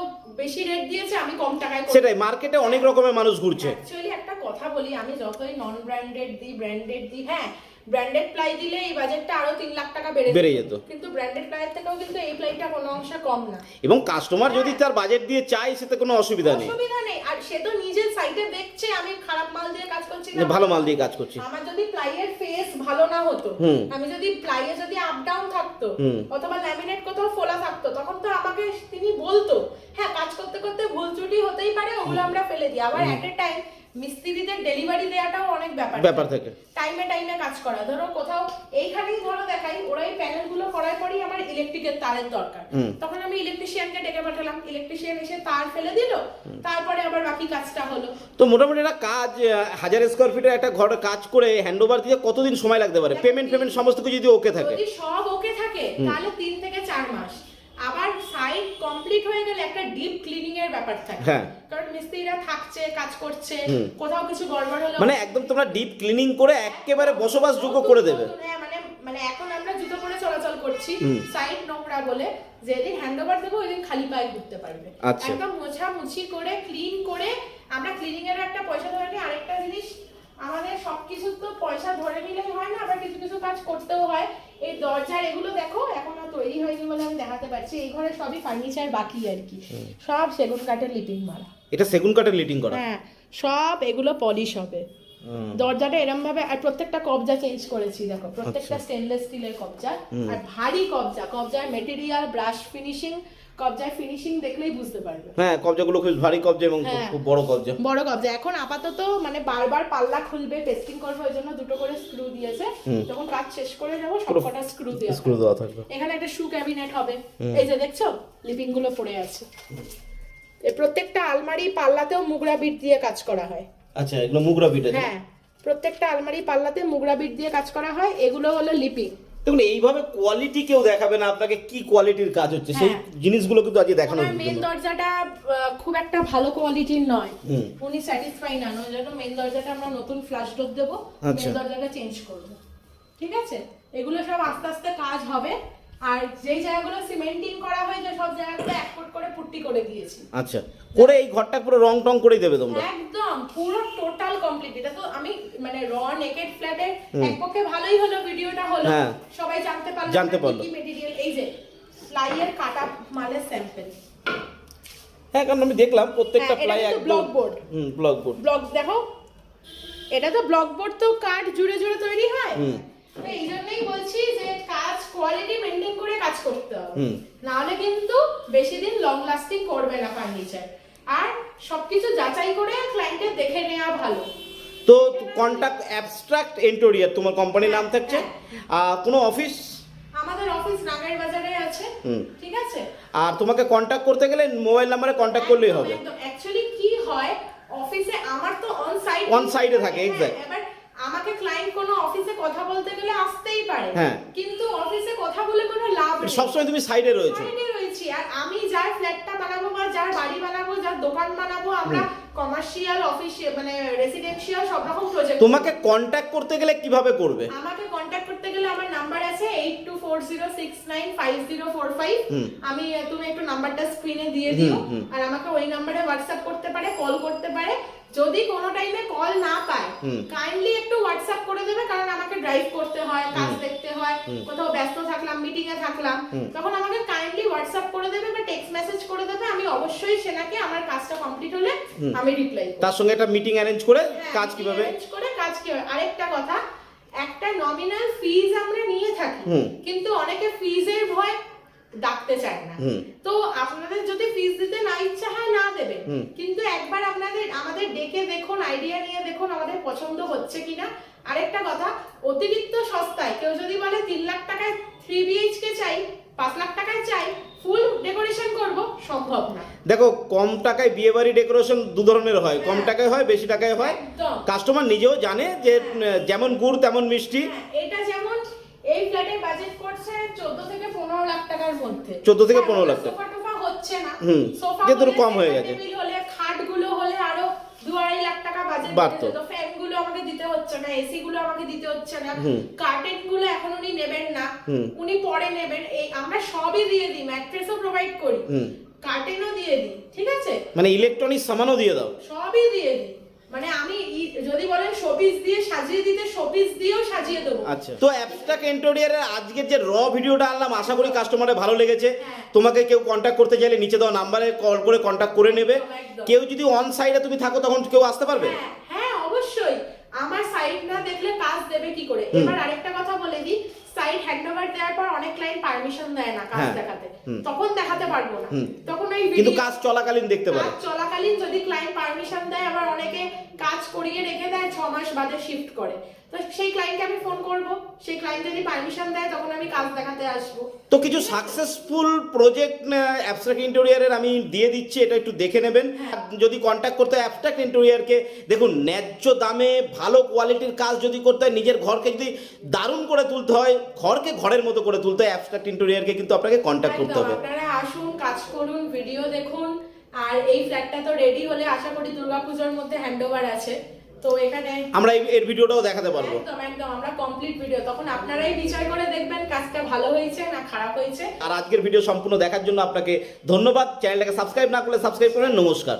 বেশি রেট দিয়েছে, আমি কম টাকায় করব। সেটাই, মার্কেটে অনেক রকমের মানুষ ঘুরছে। অ্যাকচুয়ালি একটা কথা বলি, আমি যতই নন ব্র্যান্ডেড দিই, ব্র্যান্ডেড দিই, হ্যাঁ ব্র্যান্ডেড প্লাই দিলে এই বাজেটটা আরো 3 লাখ টাকা বেড়ে যেত, কিন্তু ব্র্যান্ডেড প্লাইয়ের থেকেও কিন্তু এই প্লাইটা কোনো অংশে কম না। এবং কাস্টমার যদি তার বাজেট দিয়ে চায়, সেটা কোনো অসুবিধা নেই। আর সে তো নিজের সাইটে দেখছে আমি খারাপ মাল দিয়ে কাজ করছি না, ভালো মাল দিয়ে কাজ করছি। আমার যদি প্লাইয়ের ফেস ভালো না হতো, আমি যদি প্লাইয়ে যদি আপ ডাউন থাকতো, অথবা ল্যামিনেট কোথাও ফোলা থাকতো, তখন তো আমাকে তিনি বলতো, হ্যাঁ কাজ করতে করতে ভুল ত্রুটি হতেই পারে, ওগুলো আমরা ফেলে দিই। আবার এট এ টাইম মিস্ত্রিদের ডেলিভারি দেওয়াটাও অনেক ব্যাপার থাকে, টাইমে কাজ করা। ধরো কোথাও এইখানেই ধরো দেখাই, ওরাই প্যানেলগুলো করার পরই আমার ইলেকট্রিকের তারের দরকার, তখন আমি ইলেকট্রিশিয়ানকে ডেকে পাঠালাম, ইলেকট্রিশিয়ান এসে তার ফেলে দিল, তারপরে আবার বাকি কাজটা হলো। তো মোটামুটি একটা কাজ 1000 স্কয়ার ফিটের একটা ঘর কাজ করে হ্যান্ডওভার দিয়ে কতদিন সময় লাগতে পারে? পেমেন্ট সমস্ত কিছু যদি ওকে থাকে, যদি সব ওকে থাকে, তাহলে 3 থেকে 4 মাস। আবার সাইট কমপ্লিট হয়ে গেলে একটা ডিপ ক্লিনিং এর ব্যাপার থাকে, কারণ মিস্ত্রিরা থাকছে, কাজ করছে, কোথাও কিছু গড়বড় হলো, মানে একদম তোমরা ডিপ ক্লিনিং করে একেবারে বসবাসযোগ্য করে দেবে। হ্যাঁ, মানে এখন আমরা জুতো পরে চলাচল করছি, সাইট নোংরা বলে, যেদিন হ্যান্ডওভার দেবো ওই দিন খালি পায়ে ঘুরতে পারবে। একদম মোছামুছি করে ক্লিন করে, আমরা ক্লিনিং এর একটা পয়সা ধরে নিই। আরেকটা জিনিস, আমাদের সবকিছু তো পয়সা ধরে নিলেই হয় না, আবার কিছু কাজ করতেও হয়। এই দরজার এগুলো দেখো এখনো তৈরি হয়নি বলে আমি দেখাতে পারছি, এই ঘরে সবই ফার্নিচার বাকি আর কি, সব সেগুন কাঠের লিপিং মারা। এটা সেগুন কাঠের লিটিং করা? হ্যাঁ, সব এগুলো পলিশ হবে। দরজাটা এরকম ভাবে, আর প্রত্যেকটা কবজা চেঞ্জ করেছি, দেখো প্রত্যেকটা স্টেনলেস স্টিলের কবজা, আর ভারী কবজার মেটেরিয়াল, ব্রাশ ফিনিশিং, কবজার ফিনিশিং দেখলেই বুঝতে পারবে। হ্যাঁ, কবজাগুলো খুব ভারী কবজা এবং খুব বড় কবজা। এখন আপাতত মানে বারবার পাল্লা খুলবে, টেস্টিং করবে, ওই জন্য 2টো করে স্ক্রু দিয়েছে। যখন কাজ শেষ করে যাবো সবকটা স্ক্রু দেওয়া থাকবে। এখানে একটা শু ক্যাবিনেট হবে, এই যে দেখছো লিপিং গুলো পড়ে আছে। এই প্রত্যেকটা আলমারি পাল্লাতেও মুগরা বিট দিয়ে কাজ করা হয়। আচ্ছা, এগুলো মুগরা বিট? হ্যাঁ, প্রত্যেকটা আলমারি পাল্লাতে মুগরা বিট দিয়ে কাজ করা হয়। এগুলো হলো লিপিং। দেখুন, এইভাবে কোয়ালিটি কেউ দেখাবে না আপনাকে কি কোয়ালিটির কাজ হচ্ছে, সেই জিনিসগুলো কিন্তু আজকে দেখানো হচ্ছে। মেন দরজাটা খুব একটা ভালো কোয়ালিটির নয়, উনি স্যাটিসফাই না, ওই জন্য মেন দরজাটা আমরা নতুন ফ্ল্যাশ ডোর দেবো, মেন দরজাটা চেঞ্জ করব। ঠিক আছে, এগুলো সব আস্তে আস্তে কাজ হবে। আর যেই জায়গাগুলো সিমেন্টিং করা হয়েছে সব জায়গাগুলো এক কোট করে পুট্টি করে দিয়েছি। আচ্ছা, করে এই ঘরটা পুরো রং টং করে দেবে তোমরা? একদম পুরো টোটাল কমপ্লিট। এটা তো আমি মানে র নেকেড ফ্ল্যাটের একপক্ষে ভালোই হলো, ভিডিওটা হলো, সবাই জানতে পারলো কি মেটেরিয়াল। এই যে প্লাইয়ের কাটা মালের স্যাম্পল। হ্যাঁ, কারণ আমি দেখলাম প্রত্যেকটা প্লাই একদম ব্লক বোর্ড। ব্লক দেখো, এটা তো ব্লক বোর্ড, তো কাঠ জুড়ে তৈরি হয়। এই জন্যই বলছি যে কাজ কোয়ালিটি মেইনটেইন করে কাজ করতে হবে, না হলে কিন্তু বেশি দিন লং লাস্টিং করবে না ফার্নিচার। আর সবকিছু যাচাই করে ক্লায়েন্টের দেখে নেওয়া ভালো। তো কন্টাক্ট অ্যাবস্ট্রাক্ট ইন্টেরিয়র তোমার কোম্পানির নাম থাকছে। কোনো অফিস? আমাদের অফিস নাগের বাজারে আছে। ঠিক আছে, আর তোমাকে কন্টাক্ট করতে গেলে মোবাইল নম্বরে কন্টাক্ট করলেই হবে। অ্যাকচুয়ালি কি হয়, অফিসে আমার তো অন সাইডে থাকে। এক্স্যাক্ট, এবার আমাকে ক্লায়েন্ট কোনো অফিসে কথা বলতে গেলে আসতেই পারে, কিন্তু অফিসে কথা বলে কোনো লাভ নেই, সবসময় তুমি সাইডে রয়েছি। আর আমি যার ফ্ল্যাটটা বানাবো বা যার বাড়ি বানাবো, যার দোকান বানাবো, আমরা কমার্শিয়াল, অফিসিয়াল, মানে রেসিডেন্সিয়াল সব রকম প্রজেক্ট। তোমাকে কন্টাক্ট করতে গেলে কিভাবে করবে? আমাকে কন্টাক্ট করতে গেলে আমার নাম্বার আছে 8240695045। তুমি একটু নাম্বারটা স্ক্রিনে দিয়ে দিও, আর আমাকে ওই নাম্বারে হোয়াটসঅ্যাপ করতে পারে, কল করতে পারে। যদি কোনো টাইমে কল না পায়, কাইন্ডলি একটু হোয়াটসঅ্যাপ করে দেবে, কারণ আমাকে ড্রাইভ করতে হয়, কাজ দেখতে হয়, হয়, কোথাও ব্যস্ত থাকলাম, মিটিং এ থাকলাম, তখন আমাকে কাইন্ডলি হোয়াটসঅ্যাপ করে দেবে বা টেক্সট মেসেজ করে দেবে, আমি অবশ্যই সেনাকে আমার কাজটা কমপ্লিট হলে আমি রিপ্লাই করব। তার সঙ্গে একটা মিটিং অ্যারেঞ্জ করে কাজ কিভাবে আরেকটা কথা, একটা নমিনাল ফিজ আমরা নিয়ে থাকি, কিন্তু অনেকে ফিজের ভয় ডাকতে চায় না। তো আপনাদের যদি ফিজ দিতে না ইচ্ছা হয় না দেবেন, কিন্তু একবার আমাদের ডেকে দেখুন, আইডিয়া নিয়ে দেখুন আমাদের পছন্দ হচ্ছে কিনা। আরেকটা কথা, অতিরিক্ত সস্তায় কেউ যদি বলে 3 লাখ টাকায় 3 BHK চাই, 5 লাখ টাকায় চাই, ফুল ডেকোরেশন করব, সম্ভব না। দেখো, কম টাকায় বিয়ে বাড়ি ডেকোরেশন দু ধরনের হয়, কম টাকায় হয়, বেশি টাকায় হয়। কাস্টমার নিজেও জানে যে যেমন গুড় তেমন মিষ্টি। এটা যেমন এই ফ্ল্যাটের বাজেট করছে 14 থেকে 15 লাখ টাকার মধ্যে, 14 থেকে 15 লাখ টাকা। সোফা টোফা হচ্ছে না, সোফা যেহেতু কম হয়ে গেছে, টেবিল হলে, খাটগুলো হলে আরো 2-2.5 লাখ টাকা বাজেট বাড়তো। তো ফ্যান গুলো আমাকে দিতে হচ্ছে না, এসি গুলো আমাকে দিতে হচ্ছে না, কার্টেন গুলো এখন উনি নেবেন না, উনি পরে নেবেন। এই আমরা সবই দিয়ে দিই, ম্যাট্রেসও প্রোভাইড করি, কার্টেনও দিয়ে দিই, ঠিক আছে, মানে ইলেকট্রনিক সামানও দিয়ে দাও, সবই দিয়ে দিই। মানে আমি যদি বলেন শোপিস দিয়ে সাজিয়ে দিতে, শোপিস দিয়েও সাজিয়ে দেবো। আচ্ছা, তো অ্যাবস্ট্রাক্ট ইন্টেরিয়রের আজকের যে র ভিডিওটা আনলাম, আশা করি কাস্টমারের ভালো লেগেছে। তোমাকে কেউ কন্ট্যাক্ট করতে চাইলে নিচে দেওয়া নাম্বারে কল করে কন্ট্যাক্ট করে নেবে। কেউ যদি অন সাইডে তুমি থাকো তখন কেউ আসতে পারবে? হ্যাঁ অবশ্যই, আমার সাইট না দেখলে কাজ দেবে কি করে। এবার আরেকটা কথা বলে দিই, সাইট হ্যান্ডওভার দেওয়ার পর অনেক ক্লায়েন্ট পারমিশন দেয় না কাজ দেখাতে, তখন দেখাতে পারবো না, তখন ওই কিন্তু কাজ চলাকালীন দেখতে পারে। কাজ চলাকালীন যদি ক্লায়েন্ট পারমিশন দেয়, আবার অনেকে কাজ করিয়ে রেখে দেয় 6 মাস বাদে শিফট করে, তো সেই ক্লায়েন্টকে আমি ফোন করব, সেই ক্লায়েন্ট যদি পারমিশন দেয় তখন আমি কাজ দেখাতে আসবো। তো কিছু সাকসেসফুল প্রজেক্ট অ্যাবস্ট্রাক্ট ইন্টেরিয়রের আমি দিয়ে দিচ্ছি, এটা একটু দেখে নেবেন। যদি কন্ট্যাক্ট করতে হয় অ্যাবস্ট্রাক্ট ইন্টেরিয়রকে, দেখুন ন্যায্য দামে ভালো কোয়ালিটির কাজ যদি করতে হয়, নিজের ঘরকে যদি দারুণ করে তুলতে হয়, ঘরকে ঘরের মতো করে তুলতে হয়, অ্যাবস্ট্রাক্ট ইন্টেরিয়রকে কিন্তু আপনাকে কন্ট্যাক্ট করতে হবে। আপনারা আসুন, কাজ করুন, ভিডিও দেখুন। আর এই ফ্ল্যাটটা তো রেডি হলে আশা করি দুর্গাপূজার মধ্যে হ্যান্ডওভার আছে, তো এখানে আমরা এর ভিডিওটাও দেখাতে পারবো। একদম আমরা কমপ্লিট ভিডিও, তখন আপনারাই বিচার করে দেখবেন কাজটা ভালো হয়েছে না খারাপ হয়েছে। আর আজকের ভিডিও সম্পূর্ণ দেখার জন্য আপনাকে ধন্যবাদ। চ্যানেলটাকে সাবস্ক্রাইব না করলে সাবস্ক্রাইব করবেন। নমস্কার।